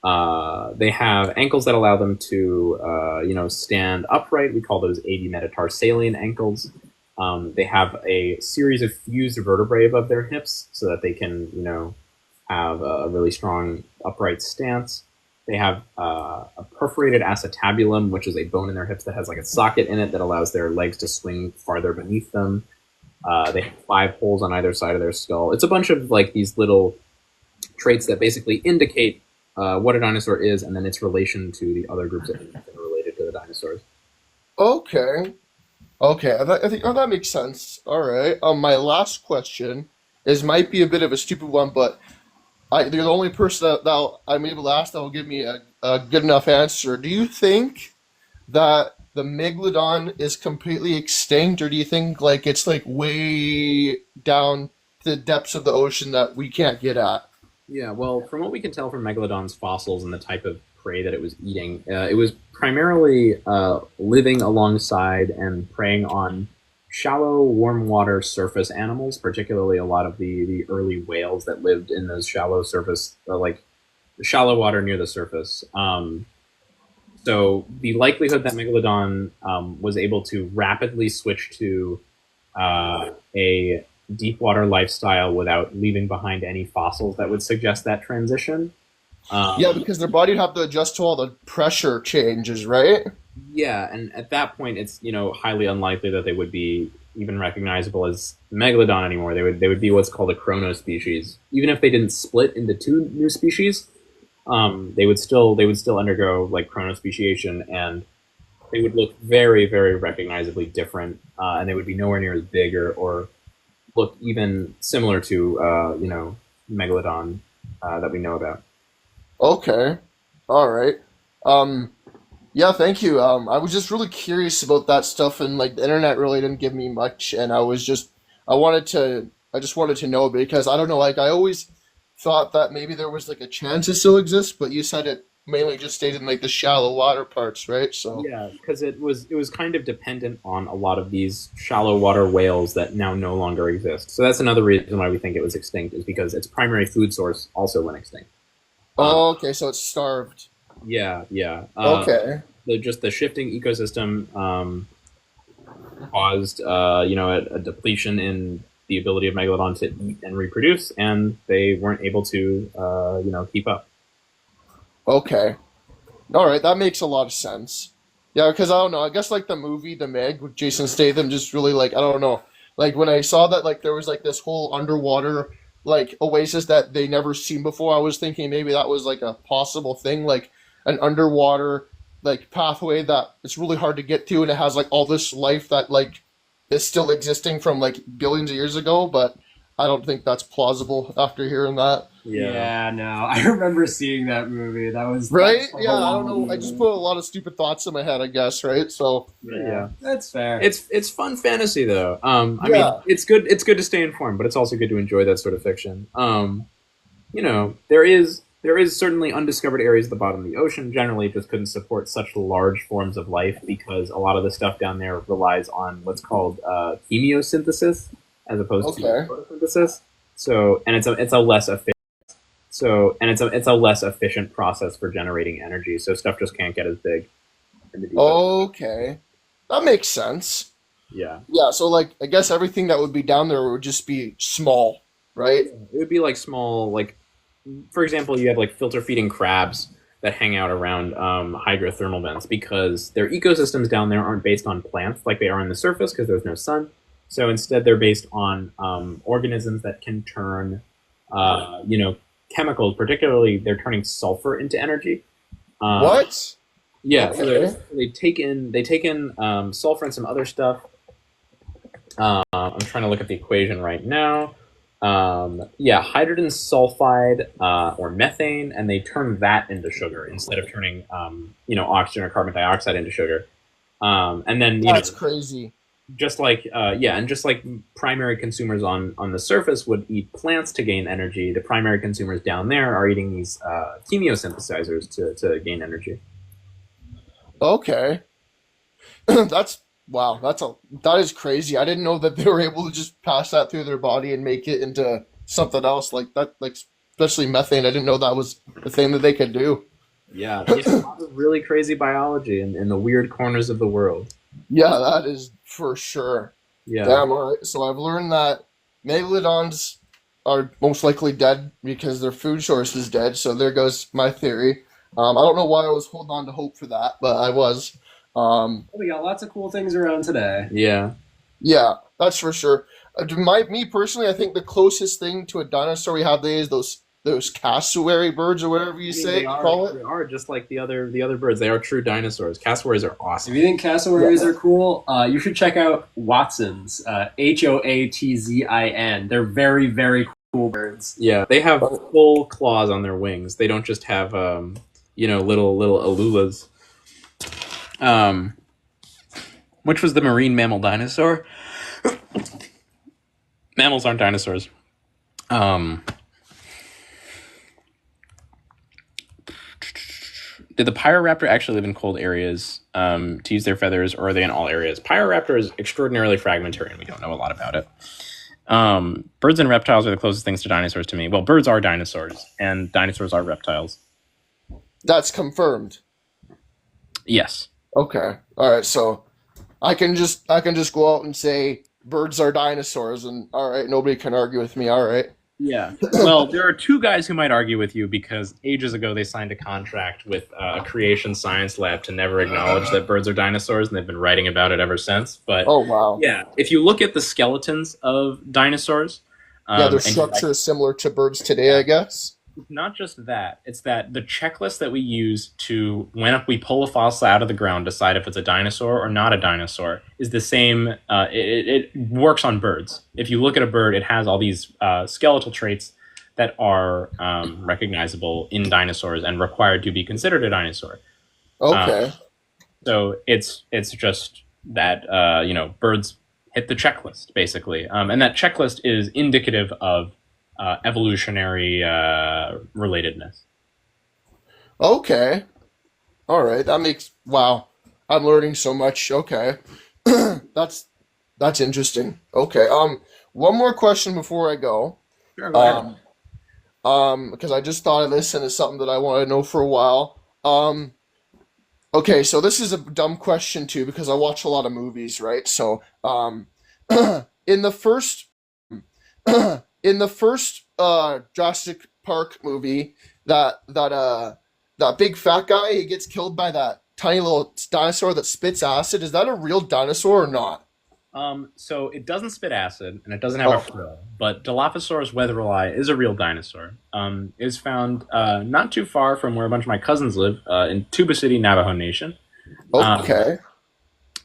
They have ankles that allow them to, stand upright. We call those avimetatarsalian ankles. They have a series of fused vertebrae above their hips so that they can, have a really strong upright stance. They have a perforated acetabulum, which is a bone in their hips that has like a socket in it that allows their legs to swing farther beneath them. They have 5 holes on either side of their skull. It's a bunch of like these little traits that basically indicate what a dinosaur is and then its relation to the other groups of humans that are related to the dinosaurs. Okay, I think that makes sense. All right. My last question might be a bit of a stupid one, but you're the only person that I'm able to ask that will give me a good enough answer. Do you think that the megalodon is completely extinct, or do you think like it's like way down to the depths of the ocean that we can't get at? Yeah, well, from what we can tell from Megalodon's fossils and the type of prey that it was eating, it was primarily living alongside and preying on shallow, warm water surface animals, particularly a lot of the early whales that lived in those shallow surface, like shallow water near the surface. So the likelihood that Megalodon was able to rapidly switch to a deep water lifestyle without leaving behind any fossils that would suggest that transition. Yeah, because their body would have to adjust to all the pressure changes, right? Yeah, and at that point, it's highly unlikely that they would be even recognizable as Megalodon anymore. They would be what's called a chronospecies. Even if they didn't split into two new species, they would still undergo like chronospeciation, and they would look very, very recognizably different, and they would be nowhere near as big or look even similar to Megalodon that we know about. Okay. All right. Yeah, thank you. I was just really curious about that stuff, and like the internet really didn't give me much, and I just wanted to know because I don't know, like I always thought that maybe there was like a chance it still exists, but you said it mainly just stayed in like the shallow water parts, right? So Yeah, because it was kind of dependent on a lot of these shallow water whales that now no longer exist. So that's another reason why we think it was extinct, is because its primary food source also went extinct. oh, okay, so it's starved. Yeah, yeah. Okay. Just the shifting ecosystem caused a depletion in the ability of Megalodon to eat and reproduce, and they weren't able to keep up. Okay. All right, that makes a lot of sense. Yeah, because I don't know. I guess like the movie The Meg with Jason Statham just really like I don't know. Like when I saw that like there was like this whole underwater like oasis that they never seen before, I was thinking maybe that was like a possible thing, like an underwater like pathway that it's really hard to get to, and it has like all this life that like is still existing from like billions of years ago. But I don't think that's plausible after hearing that. Yeah, no. I remember seeing that movie. That was Right? like, Yeah, I don't know. I just put a lot of stupid thoughts in my head, I guess, right? So Yeah. That's fair. It's fun fantasy though. I Yeah. mean, it's good to stay informed, but it's also good to enjoy that sort of fiction. There is certainly undiscovered areas at the bottom of the ocean. Generally, it just couldn't support such large forms of life because a lot of the stuff down there relies on what's called chemiosynthesis as opposed to Okay. photosynthesis. So, and it's a less efficient. So, and it's a less efficient process for generating energy. So stuff just can't get as big in the deep ocean. Okay. That makes sense. Yeah. Yeah, so like I guess everything that would be down there would just be small, right? It would be like small, like, for example, you have like filter feeding crabs that hang out around hydrothermal vents because their ecosystems down there aren't based on plants like they are on the surface because there's no sun. So instead, they're based on organisms that can turn, chemicals. Particularly, they're turning sulfur into energy. What? Yeah, so Okay. they take in sulfur and some other stuff. I'm trying to look at the equation right now. Hydrogen sulfide or methane, and they turn that into sugar instead of turning oxygen or carbon dioxide into sugar. And then That's crazy. just like and just like primary consumers on the surface would eat plants to gain energy, the primary consumers down there are eating these chemiosynthesizers to gain energy. Okay. That's wow, that is crazy. I didn't know that they were able to just pass that through their body and make it into something else like that, like especially methane. I didn't know that was the thing that they could do. Yeah, a lot of really crazy biology in the weird corners of the world. Yeah, that is for sure. Yeah. Damn, all right. So I've learned that megalodons are most likely dead because their food source is dead. So there goes my theory. I don't know why I was holding on to hope for that, but I was. We got lots of cool things around today. Yeah. Yeah, that's for sure. Me personally, I think the closest thing to a dinosaur we have today is those cassowary birds or whatever you I mean, say call it. they are just like the other birds. They are true dinosaurs. Cassowaries are If awesome. you think cassowaries are cool, you should check out Watsons. Hoatzin. They're very, very cool birds. Yeah, they have full claws on their wings. They don't just have little alulas. Which was the marine mammal dinosaur? Mammals aren't dinosaurs. Did the Pyroraptor actually live in cold areas to use their feathers, or are they in all areas? Pyroraptor is extraordinarily fragmentary, and we don't know a lot about it. Birds and reptiles are the closest things to dinosaurs to me. Well, birds are dinosaurs, and dinosaurs are reptiles. That's confirmed. Yes. Okay. All right. So I can just go out and say birds are dinosaurs, and all right, nobody can argue with me. All right. Yeah. Well, there are two guys who might argue with you because ages ago they signed a contract with a creation science lab to never acknowledge that birds are dinosaurs, and they've been writing about it ever since. But Oh wow. yeah, if you look at the skeletons of dinosaurs, Yeah, their and structure is similar to birds today, I guess. not just that, it's that the checklist that we use to, when we pull a fossil out of the ground, decide if it's a dinosaur or not a dinosaur, is the same. It works on birds. If you look at a bird, it has all these skeletal traits that are recognizable in dinosaurs and required to be considered a dinosaur. Okay. So it's just that birds hit the checklist basically, and that checklist is indicative of evolutionary relatedness. Okay. All right. That makes wow. I'm learning so much. Okay. That's interesting. Okay. One more question before I go. Sure, go ahead. Because I just thought of this and it's something that I want to know for a while. Okay, so this is a dumb question too because I watch a lot of movies, right? So, in the first Jurassic Park movie, that big fat guy, he gets killed by that tiny little dinosaur that spits acid. Is that a real dinosaur or not? So it doesn't spit acid and it doesn't have a frill, but Dilophosaurus weatherly is a real dinosaur. It was found not too far from where a bunch of my cousins live, in Tuba City, Navajo Nation. Okay.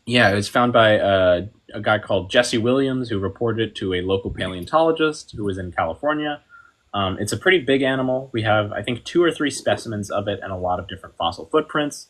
Yeah, it was found by a guy called Jesse Williams, who reported it to a local paleontologist who was in California. It's a pretty big animal. We have, I think, 2 or 3 specimens of it and a lot of different fossil footprints.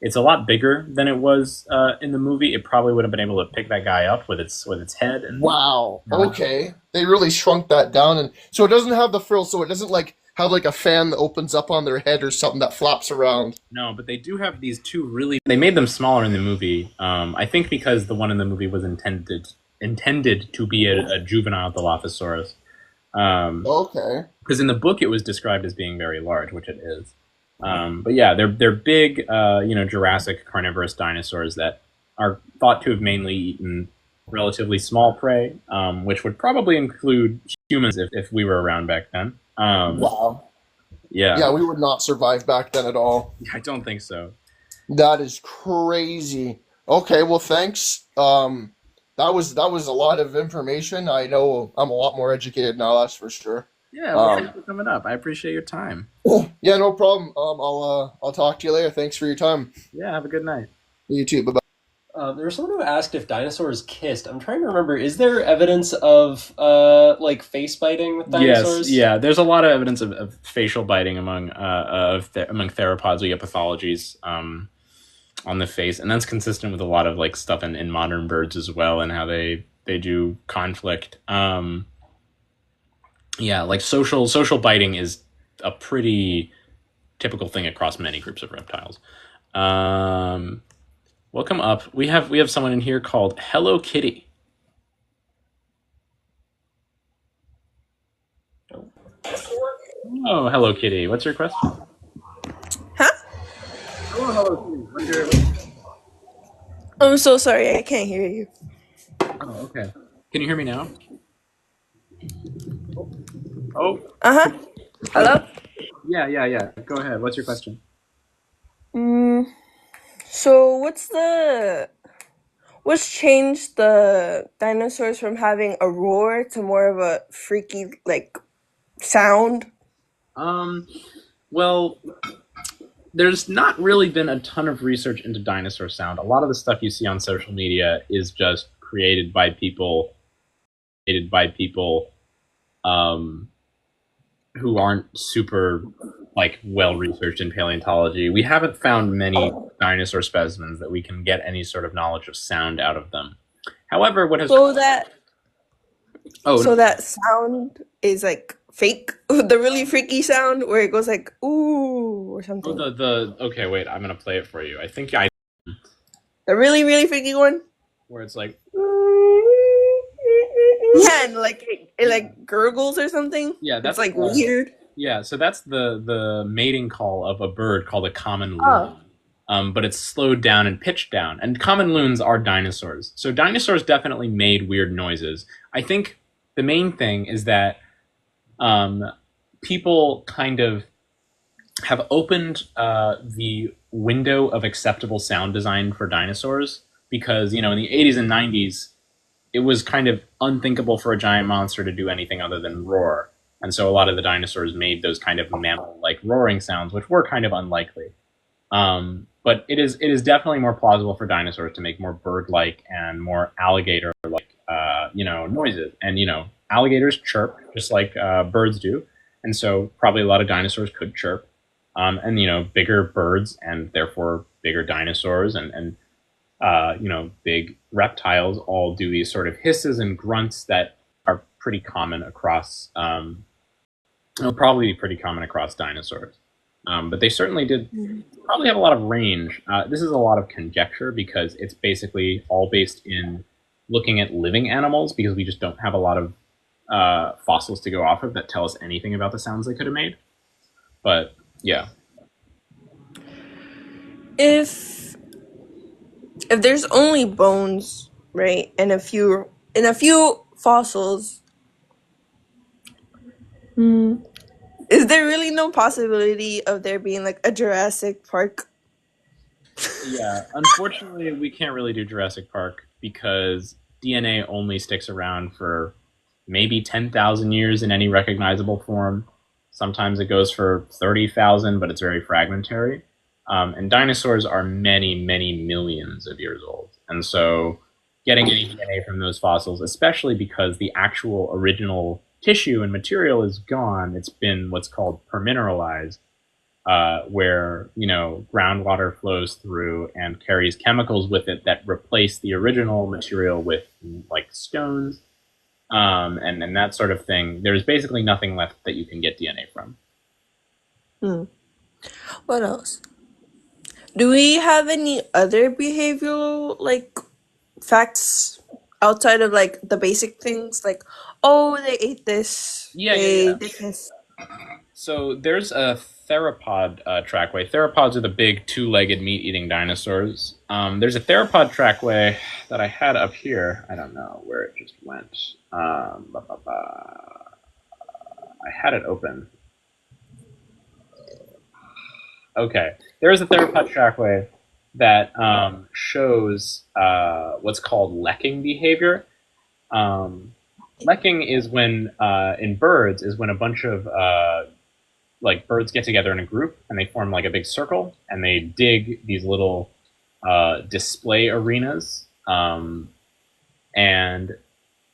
It's a lot bigger than it was in the movie. It probably would have been able to pick that guy up with its head. And Wow. Okay. They really shrunk that down, and so it doesn't have the frill, so it doesn't have a fan that opens up on their head or something that flaps around. No, but they do have these 2 really. They made them smaller in the movie. I think because the one in the movie was intended to be a juvenile Dilophosaurus. Okay. Because in the book it was described as being very large, which it is. But yeah, they're big, Jurassic carnivorous dinosaurs that are thought to have mainly eaten relatively small prey, which would probably include humans if we were around back then. Wow. Yeah. Yeah, we would not survive back then at all. I don't think so. That is crazy. Okay, well, thanks. That was a lot of information. I know I'm a lot more educated now. That's for sure. Yeah, well, thanks for coming up. I appreciate your time. Yeah, no problem. I'll talk to you later. Thanks for your time. Yeah, have a good night. You too. Bye bye. There was someone who asked if dinosaurs kissed. I'm trying to remember. Is there evidence of face biting with dinosaurs? Yes, yeah. There's a lot of evidence of facial biting among theropods. We get pathologies on the face, and that's consistent with a lot of stuff in modern birds as well, and how they do conflict. Yeah, social biting is a pretty typical thing across many groups of reptiles. Welcome up. We have someone in here called Hello Kitty. Oh, Hello Kitty. What's your question? Huh? Hello Kitty. What's your... I'm so sorry, I can't hear you. Oh, okay. Can you hear me now? Oh. Uh-huh. Hello? Yeah. Go ahead. What's your question? So what's changed the dinosaurs from having a roar to more of a freaky, sound? Well, there's not really been a ton of research into dinosaur sound. A lot of the stuff you see on social media is just created by people who aren't super well researched in paleontology. We haven't found many dinosaur specimens that we can get any sort of knowledge of sound out of them. However, what has So that sound is fake, the really freaky sound where it goes like ooh or Oh, something. okay, wait, I'm gonna play it for you. I think I The really really freaky one. where it's like Yeah, and like it like gurgles or something. yeah, It's that's like weird. yeah. So that's the mating call of a bird called a common loon. Oh. But it's slowed down and pitched down. And common loons are dinosaurs. So dinosaurs definitely made weird noises. I think the main thing is that people kind of have opened the window of acceptable sound design for dinosaurs because, in the 80s and 90s, it was kind of unthinkable for a giant monster to do anything other than roar. And so a lot of the dinosaurs made those kind of mammal-like roaring sounds, which were kind of unlikely. But it is definitely more plausible for dinosaurs to make more bird-like and more alligator-like, noises. And, alligators chirp just like birds do. And so probably a lot of dinosaurs could chirp. And, bigger birds and therefore bigger dinosaurs and big reptiles all do these sort of hisses and grunts that are pretty common across, probably pretty common across dinosaurs. But they certainly did probably have a lot of range. This is a lot of conjecture because it's basically all based in looking at living animals because we just don't have a lot of fossils to go off of that tell us anything about the sounds they could have made. But yeah. If there's only bones, right, and a few fossils, is there really no possibility of there being like a Jurassic Park? Yeah, unfortunately, we can't really do Jurassic Park because DNA only sticks around for maybe 10,000 years in any recognizable form. Sometimes it goes for 30,000, but it's very fragmentary. And dinosaurs are many, many millions of years old. And so getting any DNA from those fossils, especially because the actual original tissue and material is gone, it's been what's called permineralized, where, groundwater flows through and carries chemicals with it that replace the original material with, like, stones, and that sort of thing. There's basically nothing left that you can get DNA from. What else? Do we have any other behavioral, like, facts outside of, like, the basic things? Like, oh, they ate this. Yeah. Did this. So there's a theropod trackway. Theropods are the big two-legged meat-eating dinosaurs. There's a theropod trackway that I had up here. I don't know where it just went. I had it open. Okay. There's a theropod trackway that shows what's called lekking behavior. Lekking is when, in birds, is when a bunch of birds get together in a group and they form like a big circle and they dig these little display arenas. And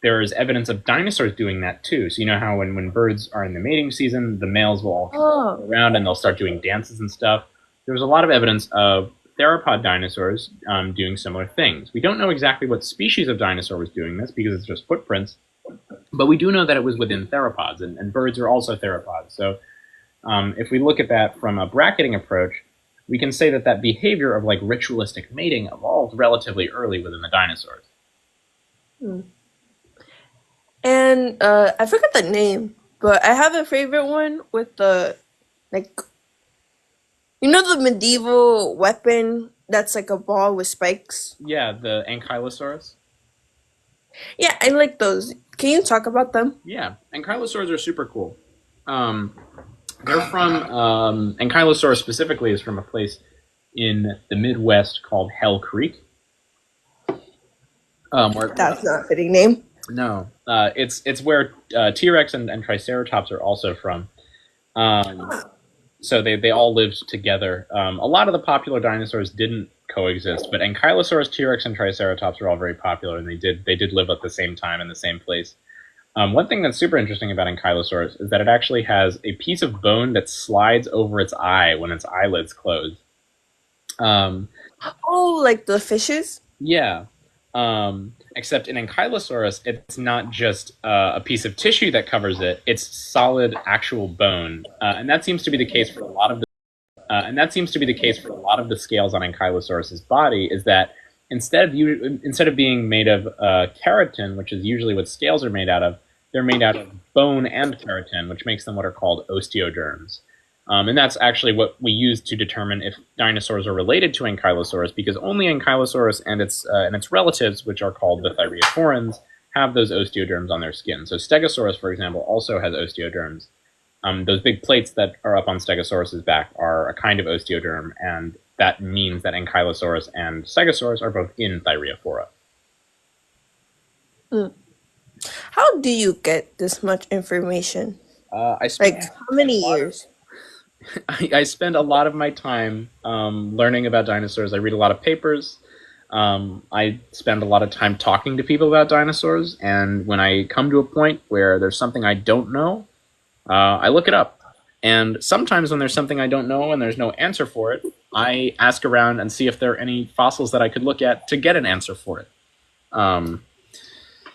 there's evidence of dinosaurs doing that too. So you know how when birds are in the mating season, the males will all go around and they'll start doing dances and stuff. There was a lot of evidence of theropod dinosaurs doing similar things. We don't know exactly what species of dinosaur was doing this because it's just footprints, but we do know that it was within theropods, and birds are also theropods. So if we look at that from a bracketing approach, we can say that behavior of like ritualistic mating evolved relatively early within the dinosaurs. And I forgot the name, but I have a favorite one with the, like, the medieval weapon that's like a ball with spikes? Yeah, the Ankylosaurus. Yeah, I like those. Can you talk about them? Yeah, Ankylosaurs are super cool. They're from, Ankylosaurus specifically is from a place in the Midwest called Hell Creek. That's not a fitting name. No, it's where T-Rex and Triceratops are also from. So they all lived together. A lot of the popular dinosaurs didn't coexist, but Ankylosaurus, T-Rex, and Triceratops are all very popular, and they did live at the same time in the same place. One thing that's super interesting about Ankylosaurus is that it actually has a piece of bone that slides over its eye when its eyelids close. Oh, like the fishes? Yeah. Except in Ankylosaurus, it's not just a piece of tissue that covers it; it's solid, actual bone, and that seems to be the case for a lot of the scales on Ankylosaurus's body. Is that instead of being made of keratin, which is usually what scales are made out of, they're made out of bone and keratin, which makes them what are called osteoderms. And that's actually what we use to determine if dinosaurs are related to Ankylosaurus, because only Ankylosaurus and its relatives, which are called the Thyreophorans, have those osteoderms on their skin. So Stegosaurus, for example, also has osteoderms. Those big plates that are up on Stegosaurus's back are a kind of osteoderm, and that means that Ankylosaurus and Stegosaurus are both in Thyreophora. How do you get this much information? I spent Like, how many years? I spend a lot of my time learning about dinosaurs. I read a lot of papers. I spend a lot of time talking to people about dinosaurs. And when I come to a point where there's something I don't know, I look it up. And sometimes when there's something I don't know and there's no answer for it, I ask around and see if there are any fossils that I could look at to get an answer for it.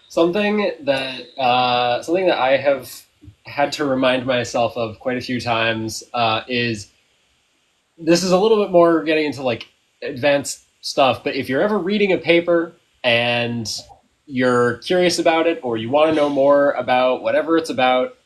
Something that I have had to remind myself of quite a few times is this is a little bit more getting into like advanced stuff, but if you're ever reading a paper and you're curious about it or you want to know more about whatever it's about,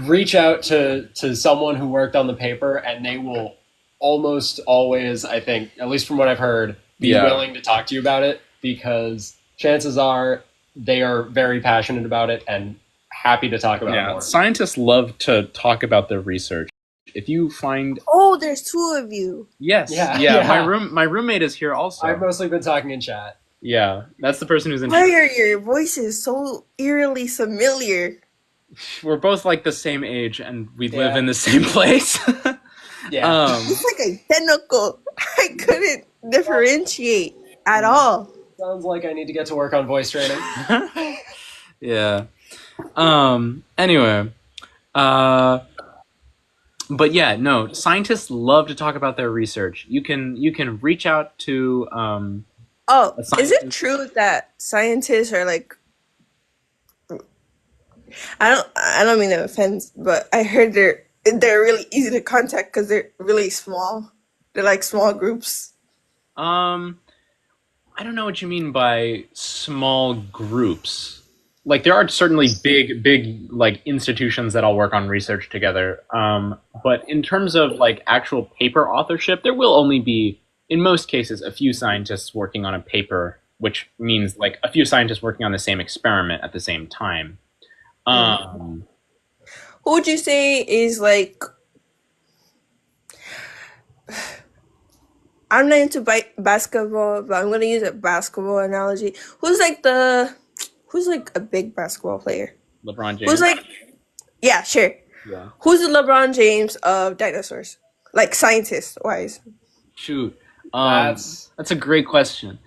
reach out to someone who worked on the paper, and they will almost always, I think, at least from what I've heard, be willing to talk to you about it, because chances are they are very passionate about it and happy to talk about it more. Scientists love to talk about their research. If you find There's two of you. Yes. Yeah. My roommate is here also. I've mostly been talking in chat. Yeah, that's the person who's in. Why are your voices so eerily familiar? We're both like the same age, and we live in the same place. It's like identical. I couldn't differentiate at all. Sounds like I need to get to work on voice training. Yeah. Anyway. But yeah, no, scientists love to talk about their research. You can reach out to is it true that scientists are like, I don't mean no offense, but I heard they're really easy to contact because they're really small. They're like small groups. I don't know what you mean by small groups. Like, there are certainly big like institutions that all work on research together. But in terms of like actual paper authorship, there will only be, in most cases, a few scientists working on a paper, which means like a few scientists working on the same experiment at the same time. Who would you say is like? I'm not into basketball, but I'm gonna use a basketball analogy. Who's like a big basketball player? LeBron James. Who's like, yeah, sure. Yeah. Who's the LeBron James of dinosaurs? Like scientist wise. Shoot. That's a great question.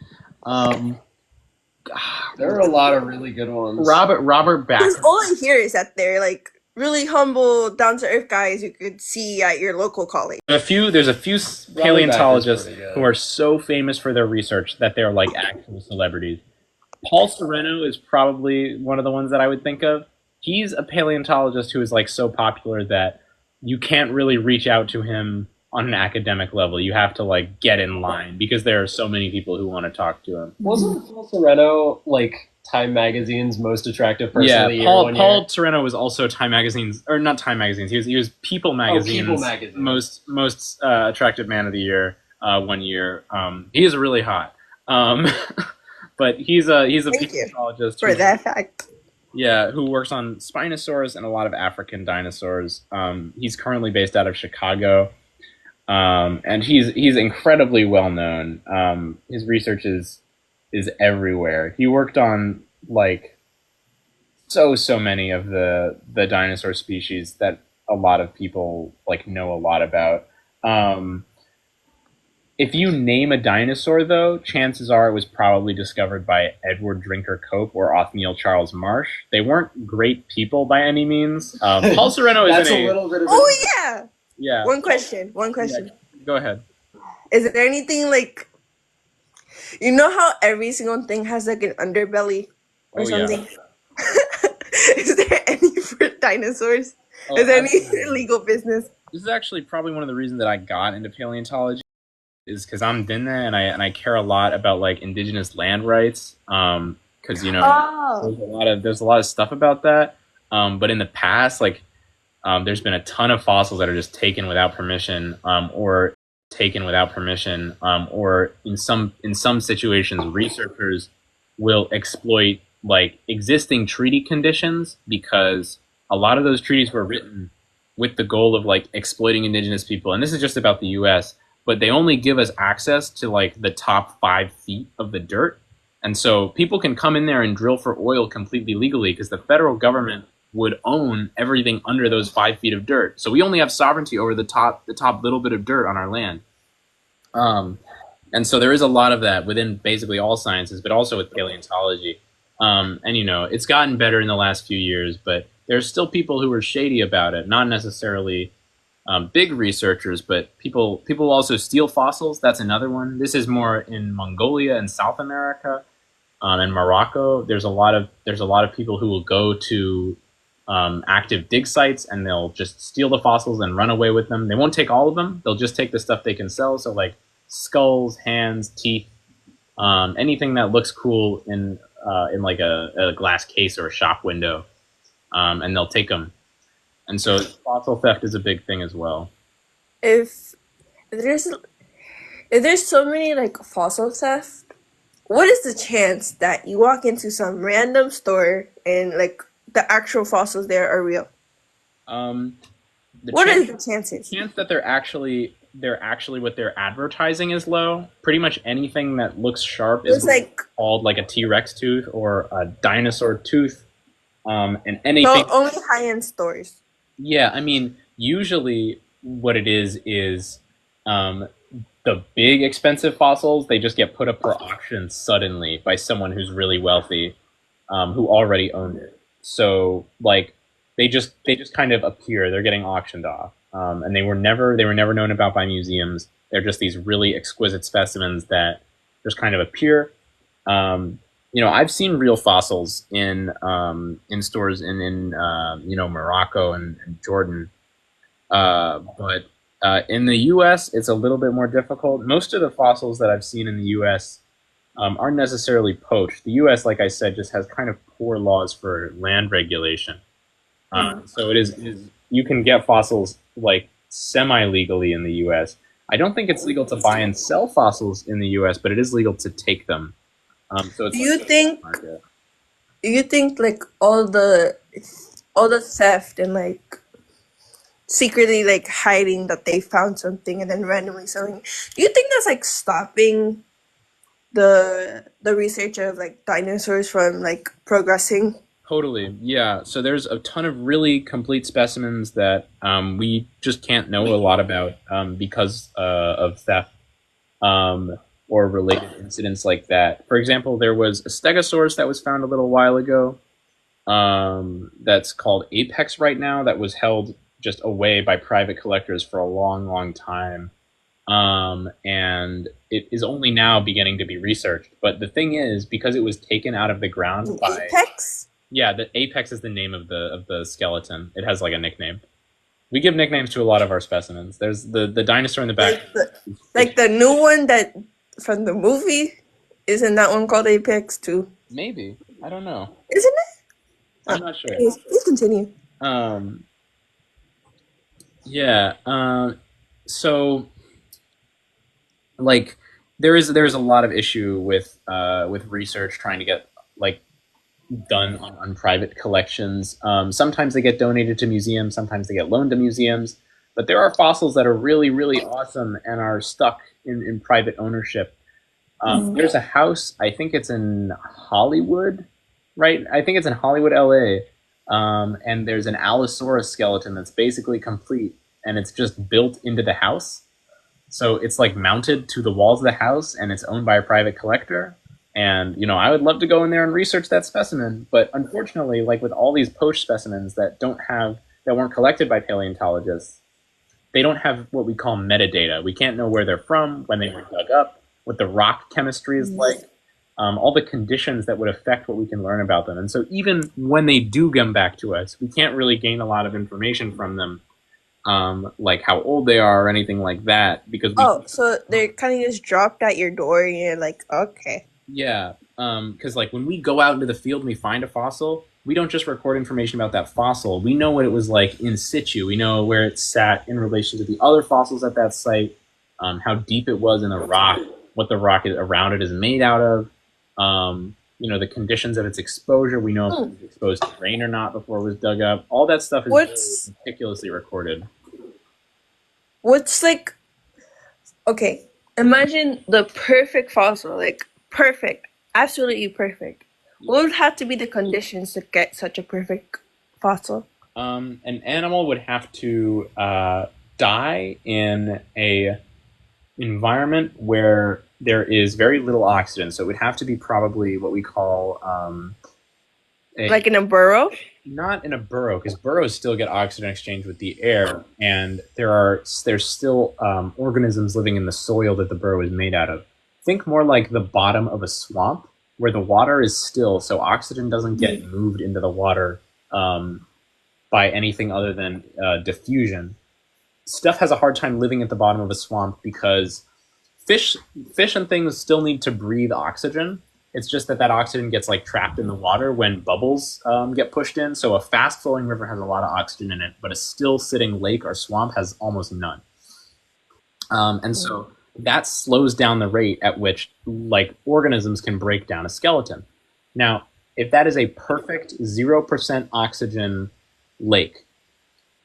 There are a lot of really good ones. Robert Back. Because all I hear is that they're like really humble, down to earth guys you could see at your local college. There's a few paleontologists who are so famous for their research that they're like actual celebrities. Paul Sereno is probably one of the ones that I would think of. He's a paleontologist who is like so popular that you can't really reach out to him on an academic level. You have to like get in line because there are so many people who want to talk to him. Wasn't Paul Sereno like Time Magazine's most attractive person of the year? Paul Sereno was also Time Magazine's, or not Time Magazine's. He was People Magazine's most attractive man of the year 1 year. He is really hot. But he's a paleontologist for that fact. Yeah, who works on Spinosaurus and a lot of African dinosaurs. He's currently based out of Chicago. And he's incredibly well known. His research is everywhere. He worked on like so many of the dinosaur species that a lot of people like know a lot about. If you name a dinosaur, though, chances are it was probably discovered by Edward Drinker Cope or Othniel Charles Marsh. They weren't great people by any means. Paul Sereno is a little bit of yeah. One question. Yeah, go ahead. Is there anything like You know how every single thing has like an underbelly or Oh yeah. something? Is there any for dinosaurs? Oh, Is there any absolutely. legal business? This is actually probably one of the reasons that I got into paleontology is because I'm Dinna and I care a lot about like indigenous land rights. Because Oh, there's a lot of stuff about that. But in the past, like there's been a ton of fossils that are just taken without permission, or or in some situations, researchers will exploit like existing treaty conditions because a lot of those treaties were written with the goal of like exploiting indigenous people. And this is just about the U.S., but they only give us access to like the top 5 feet of the dirt. And so people can come in there and drill for oil completely legally because the federal government would own everything under those 5 feet of dirt. So we only have sovereignty over the top little bit of dirt on our land. And so there is a lot of that within basically all sciences, but also with paleontology. And it's gotten better in the last few years, but there's still people who are shady about it. Not necessarily big researchers, but people also steal fossils. That's another one. This is more in Mongolia and South America, and Morocco. There's a lot of people who will go to active dig sites and they'll just steal the fossils and run away with them. They won't take all of them. They'll just take the stuff they can sell. So like skulls, hands, teeth, anything that looks cool in like a glass case or a shop window, and they'll take them. And so fossil theft is a big thing as well. if there's if there's so many like fossil theft, what is the chance that you walk into some random store and like the actual fossils there are real? Um, the What are chance the chances? chance that they're actually what they're advertising is low. Pretty much anything that looks sharp is It's like called like a T-Rex tooth or a dinosaur tooth. And so anything. only high-end stores. Yeah, I mean, usually what it is the big expensive fossils, they just get put up for auction suddenly by someone who's really wealthy, who already owned it. So like they just kind of appear. They're getting auctioned off, and they were never known about by museums. They're just these really exquisite specimens that just kind of appear. I've seen real fossils in stores in Morocco and Jordan, but in the U.S. it's a little bit more difficult. Most of the fossils that I've seen in the U.S. Aren't necessarily poached. The U.S., like I said, just has kind of poor laws for land regulation. So it is you can get fossils like semi-legally in the U.S. I don't think it's legal to buy and sell fossils in the U.S., but it is legal to take them. So it's Do like you a think market. like all the theft and like secretly like hiding that they found something and then randomly selling? Do you think that's like stopping the research of like dinosaurs from like progressing? Totally, yeah. So there's a ton of really complete specimens that we just can't know a lot about because of theft or related incidents like that. For example, there was a Stegosaurus that was found a little while ago that's called Apex right now that was held just away by private collectors for a long, long time. And it is only now beginning to be researched. But the thing is, because it was taken out of the ground by Apex? yeah, the Apex is the name of the skeleton. It has like a nickname. We give nicknames to a lot of our specimens. There's the dinosaur in the back. Like the new one that from the movie? Isn't that one called Apex too? Maybe, I don't know. Isn't it? I'm not sure. Please continue. Um, yeah. So like there's a lot of issue with research trying to get like done on private collections. Sometimes they get donated to museums, sometimes they get loaned to museums, but there are fossils that are really, really awesome and are stuck in private ownership. There's a house, I think it's in Hollywood, right? I think it's in Hollywood, LA. And there's an Allosaurus skeleton that's basically complete, and it's just built into the house. So it's like mounted to the walls of the house, and it's owned by a private collector. And I would love to go in there and research that specimen, but unfortunately, like with all these poached specimens that weren't collected by paleontologists, they don't have what we call metadata. We can't know where they're from, when they were dug up, what the rock chemistry is like, all the conditions that would affect what we can learn about them. And so even when they do come back to us, we can't really gain a lot of information from them, like how old they are or anything like that, because Oh, so they're kind of just dropped at your door, and you're like, okay. yeah, because like when we go out into the field and we find a fossil, we don't just record information about that fossil. We know what it was like in situ. We know where it sat in relation to the other fossils at that site, how deep it was in the rock, what the rock around it is made out of, the conditions of its exposure. We know if it was exposed to rain or not before it was dug up. All that stuff is very meticulously recorded. What's like, okay, imagine the perfect fossil, like perfect, absolutely perfect. What would have to be the conditions to get such a perfect fossil? An animal would have to die in a environment where there is very little oxygen. So it would have to be probably what we call like in a burrow? Not in a burrow, because burrows still get oxygen exchange with the air, and there's still organisms living in the soil that the burrow is made out of. Think more like the bottom of a swamp, where the water is still, so oxygen doesn't get moved into the water by anything other than diffusion. Stuff has a hard time living at the bottom of a swamp because fish and things still need to breathe oxygen. It's just that oxygen gets like trapped in the water when bubbles get pushed in. So a fast flowing river has a lot of oxygen in it, but a still sitting lake or swamp has almost none. And so that slows down the rate at which like organisms can break down a skeleton. Now, if that is a perfect 0% oxygen lake,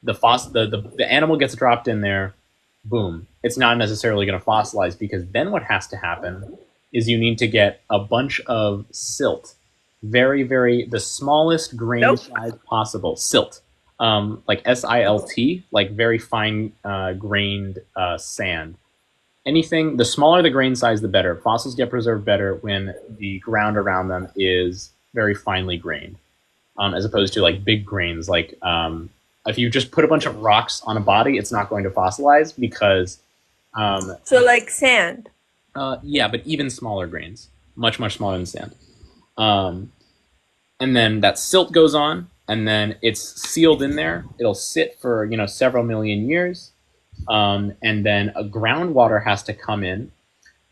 the animal gets dropped in there, boom. It's not necessarily going to fossilize, because then what has to happen is you need to get a bunch of silt, the smallest grain size possible, silt, like SILT, like very fine grained sand. Anything, the smaller the grain size, the better. Fossils get preserved better when the ground around them is very finely grained, as opposed to like big grains. Like if you just put a bunch of rocks on a body, it's not going to fossilize because. So like sand. Yeah, but even smaller grains, much smaller than sand. And then that silt goes on, and then it's sealed in there. It'll sit for several million years. And then a groundwater has to come in,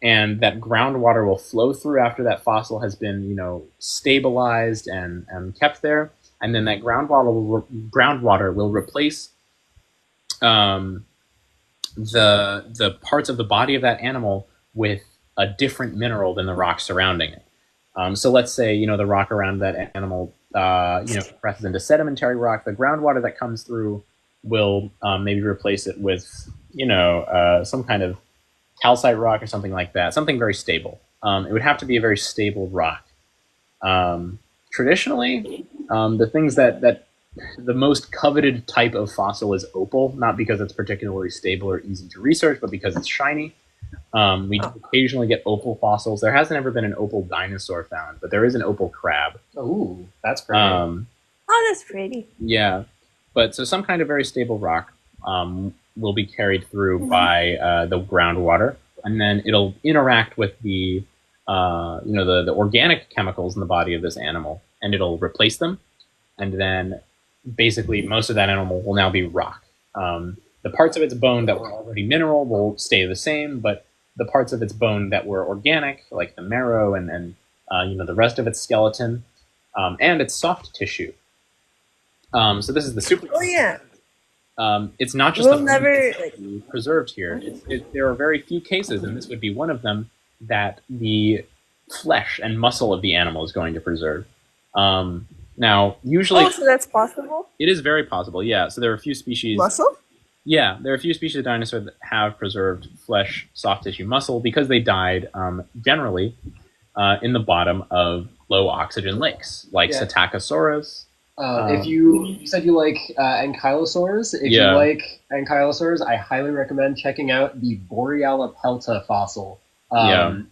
and that groundwater will flow through after that fossil has been, stabilized and kept there. And then that groundwater will replace the parts of the body of that animal with a different mineral than the rock surrounding it. So let's say, the rock around that animal, compresses into sedimentary rock. The groundwater that comes through will maybe replace it with, some kind of calcite rock or something like that, something very stable. It would have to be a very stable rock. Traditionally, the things that the most coveted type of fossil is opal, not because it's particularly stable or easy to research, but because it's shiny. We occasionally get opal fossils. There hasn't ever been an opal dinosaur found, but there is an opal crab. Ooh, that's pretty. Oh, that's pretty. Yeah, but so some kind of very stable rock will be carried through by the groundwater, and then it'll interact with the the organic chemicals in the body of this animal, and it'll replace them, and then basically most of that animal will now be rock. The parts of its bone that were already mineral will stay the same, but the parts of its bone that were organic, like the marrow and the rest of its skeleton, and its soft tissue. So this is the super. Oh yeah. It's not just preserved here. There are very few cases, and this would be one of them, that the flesh and muscle of the animal is going to preserve. Now, usually, so that's possible. It is very possible. Yeah. So there are a few species. Muscle. Yeah, there are a few species of dinosaur that have preserved flesh, soft tissue, muscle because they died generally in the bottom of low oxygen lakes, like Psittacosaurus. If you said you like ankylosaurs, if you like ankylosaurs, I highly recommend checking out the Borealopelta fossil.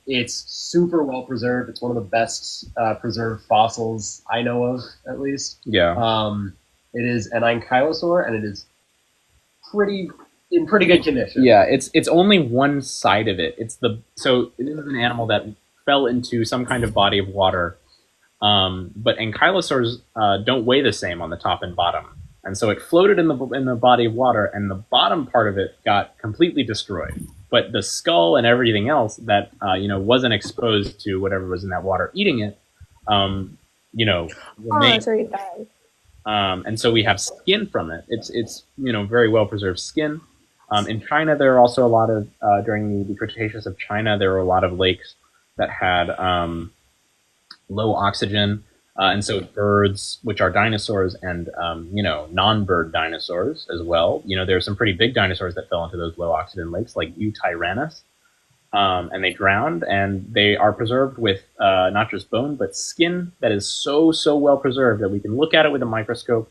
It's super well preserved. It's one of the best preserved fossils I know of, at least. Yeah. It is an ankylosaur, and it is pretty in pretty good condition. Yeah, it's only one side of it. So this is an animal that fell into some kind of body of water, but ankylosaurs don't weigh the same on the top and bottom, and so it floated in the body of water, and the bottom part of it got completely destroyed. But the skull and everything else that wasn't exposed to whatever was in that water eating it, remained. Sorry, guys. And so we have skin from it. It's very well preserved skin. In China, there are also a lot of during the Cretaceous of China, there were a lot of lakes that had low oxygen, and so birds, which are dinosaurs, and non-bird dinosaurs as well. There are some pretty big dinosaurs that fell into those low oxygen lakes, like Eutyrannus, and they drowned. And they are preserved with not just bone but skin that is so well preserved that we can look at it with a microscope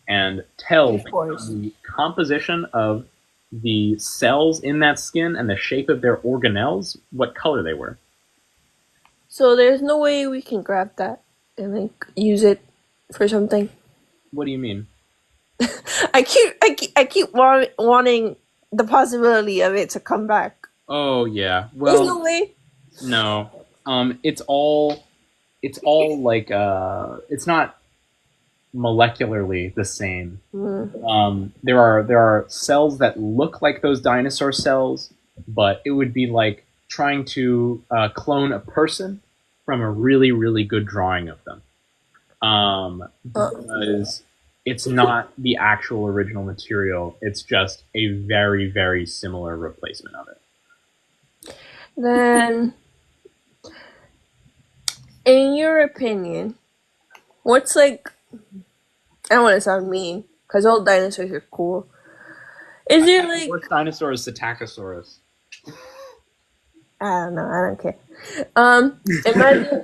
and tell the composition of the cells in that skin and the shape of their organelles, what color they were. So there's no way we can grab that and like use it for something. What do you mean? I keep wanting the possibility of it to come back. Oh yeah. Well, There's no way. no. It's all like it's not molecularly the same. There are cells that look like those dinosaur cells, but it would be like trying to clone a person from a really good drawing of them, because it's not the actual original material. It's just a very similar replacement of it. Then, in your opinion, what's like? I don't want to sound mean because all dinosaurs are cool. Is there like? Worst dinosaur is Psittacosaurus. I don't know. I don't care. Imagine.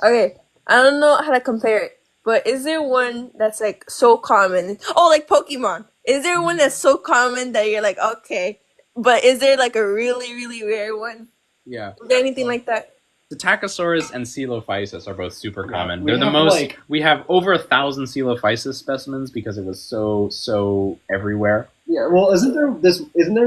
Okay, I don't know how to compare it, but is there one that's like so common? Oh, like Pokemon. Is there one that's so common that you're like, okay, but is there like a really rare one? Yeah. Is there anything like that? Psittacosaurus and Coelophysis are both super common. we They're the have, most. like- We have over 1,000 Coelophysis specimens because it was so everywhere. Yeah, well, isn't there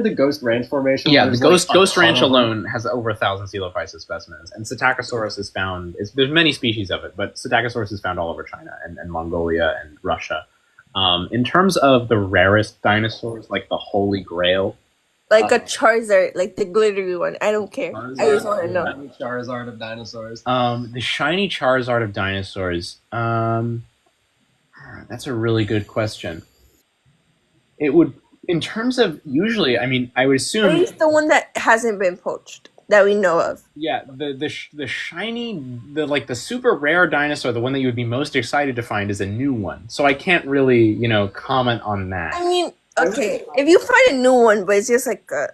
the Ghost Ranch formation? Yeah, where the there's, like, a Ghost ton Ranch of them? alone has over 1,000 Coelophysis specimens, and Psittacosaurus is found. There's many species of it, but Psittacosaurus is found all over China and Mongolia and Russia. In terms of the rarest dinosaurs, like the Holy Grail, Like a Charizard, like the glittery one. I don't care. I just want to know. Charizard of dinosaurs. the shiny Charizard of dinosaurs. That's a really good question. It would, in terms of usually, I mean, I would At assume. least the one that hasn't been poached that we know of. Yeah, the shiny, the super rare dinosaur, the one that you would be most excited to find, is a new one. So I can't really, comment on that. I mean, okay, if you find a new one, but it's just like a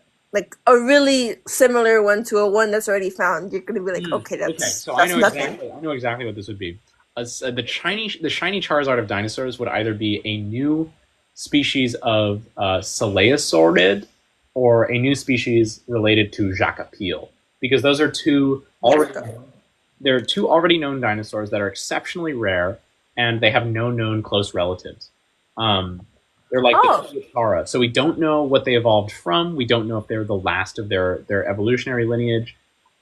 really similar one to a one that's already found, you're gonna be like, okay, Okay, that's so I know nothing. exactly what this would be. The shiny Charizard of dinosaurs would either be a new species of Celeosaurid or a new species related to Jacopele, because those are two already known dinosaurs that are exceptionally rare, and they have no known close relatives. They're like the Tuatara, so we don't know what they evolved from. We don't know if they're the last of their evolutionary lineage.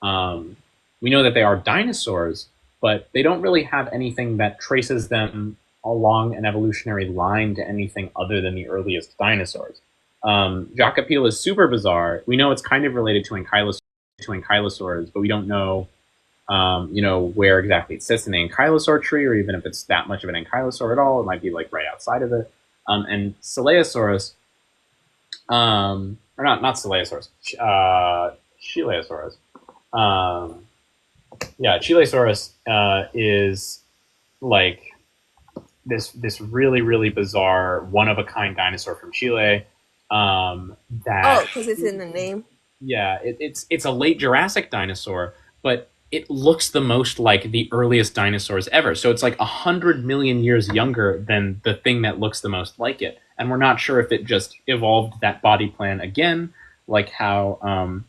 We know that they are dinosaurs, but they don't really have anything that traces them along an evolutionary line to anything other than the earliest dinosaurs. Jacopele is super bizarre. We know it's kind of related to ankylosaurs, but we don't know, where exactly it sits in the ankylosaur tree, or even if it's that much of an ankylosaur at all. It might be like right outside of it. And Coeleosaurus, or not Coeleosaurus, Cheleosaurus. Cheleosaurus is like this really bizarre one of a kind dinosaur from Chile. Because it's in the name. Yeah, it's a late Jurassic dinosaur, but it looks the most like the earliest dinosaurs ever. So it's like 100 million years younger than the thing that looks the most like it. And we're not sure if it just evolved that body plan again, like how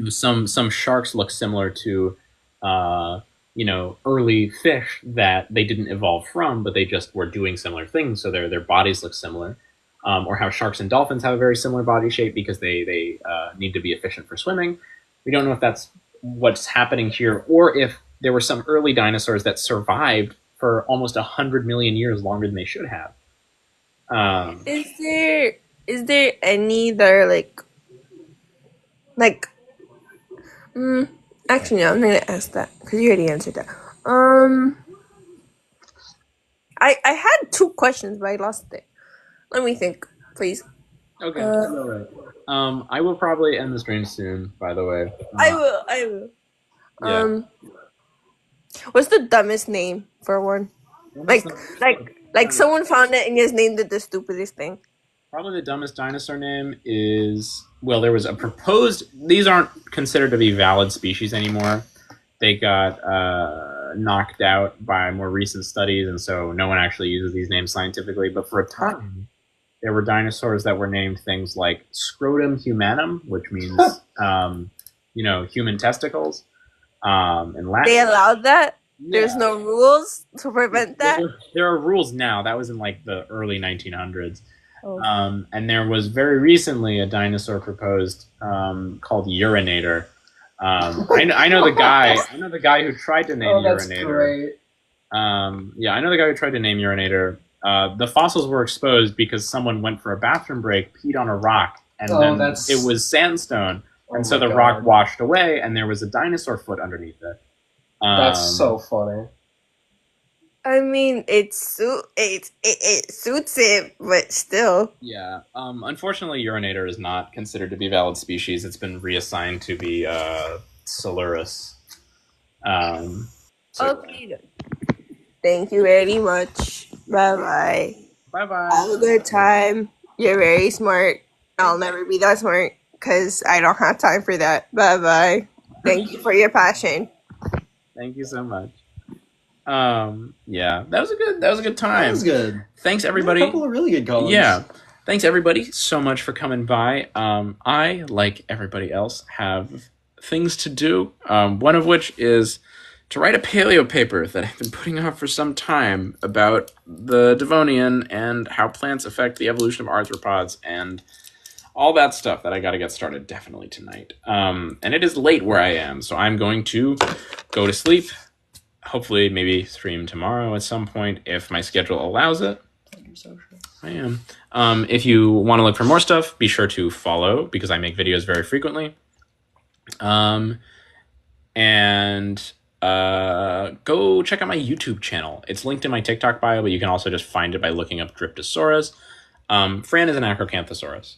some sharks look similar to early fish that they didn't evolve from, but they just were doing similar things, so their bodies look similar. or how sharks and dolphins have a very similar body shape because they need to be efficient for swimming. We don't know if that's what's happening here, or if there were some early dinosaurs that survived for almost 100 million years longer than they should have. Is there any that are actually no, I'm not gonna ask that because you already answered that. I had two questions but I lost it. Let me think, please. Okay, all right. I will probably end the stream soon, by the way. I will. Yeah. What's the dumbest name for one? Like someone found it and just named it the stupidest thing. Probably the dumbest dinosaur name is, well, there was a proposed, these aren't considered to be valid species anymore. They got knocked out by more recent studies, and so no one actually uses these names scientifically. But for a time, there were dinosaurs that were named things like Scrotum humanum, which means, human testicles. In Latin. They allowed that? Yeah. There's no rules to prevent that? There are rules now. That was in like the early 1900s. Oh. And there was very recently a dinosaur proposed called Urinator. I know the guy. I know the guy who tried to name that's Urinator. great. I know the guy who tried to name Urinator. The fossils were exposed because someone went for a bathroom break, peed on a rock, and then it was sandstone, and so the rock washed away, and there was a dinosaur foot underneath it. That's so funny. I mean, it suits it, but still. Yeah. Unfortunately, Urinator is not considered to be a valid species. It's been reassigned to be Silurus. Okay. Thank you very much. Bye-bye. Bye-bye. Have a good time. You're very smart. I'll never be that smart because I don't have time for that. Bye-bye. Thank you for your passion. Thank you so much. Yeah, that was a good time. That was good. Thanks everybody. A couple of really good calls. Yeah. Thanks everybody so much for coming by. I, like everybody else, have things to do. One of which is to write a paleo paper that I've been putting off for some time about the Devonian and how plants affect the evolution of arthropods and all that stuff that I got to get started definitely tonight. And it is late where I am, so I'm going to go to sleep. Hopefully, maybe stream tomorrow at some point if my schedule allows it. I am. If you want to look for more stuff, be sure to follow because I make videos very frequently. And go check out my YouTube channel. It's linked in my TikTok bio, but you can also just find it by looking up Dryptosaurus. Fran is an Acrocanthosaurus.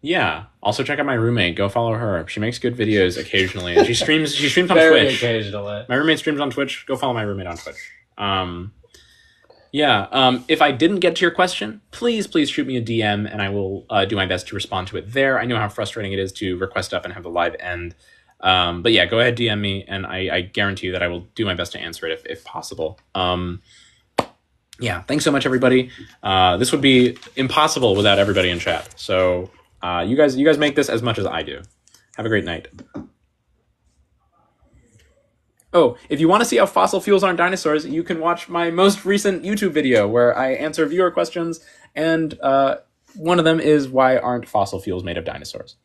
Yeah. Also check out my roommate. Go follow her. She makes good videos occasionally. And she streams on Very Twitch. occasionally. My roommate streams on Twitch. Go follow my roommate on Twitch. If I didn't get to your question, please shoot me a DM and I will do my best to respond to it there. I know how frustrating it is to request up and have the live end. But yeah, go ahead, DM me, and I guarantee you that I will do my best to answer it if possible. Yeah, thanks so much, everybody. This would be impossible without everybody in chat. So you guys make this as much as I do. Have a great night. Oh, if you want to see how fossil fuels aren't dinosaurs, you can watch my most recent YouTube video where I answer viewer questions, and one of them is why aren't fossil fuels made of dinosaurs?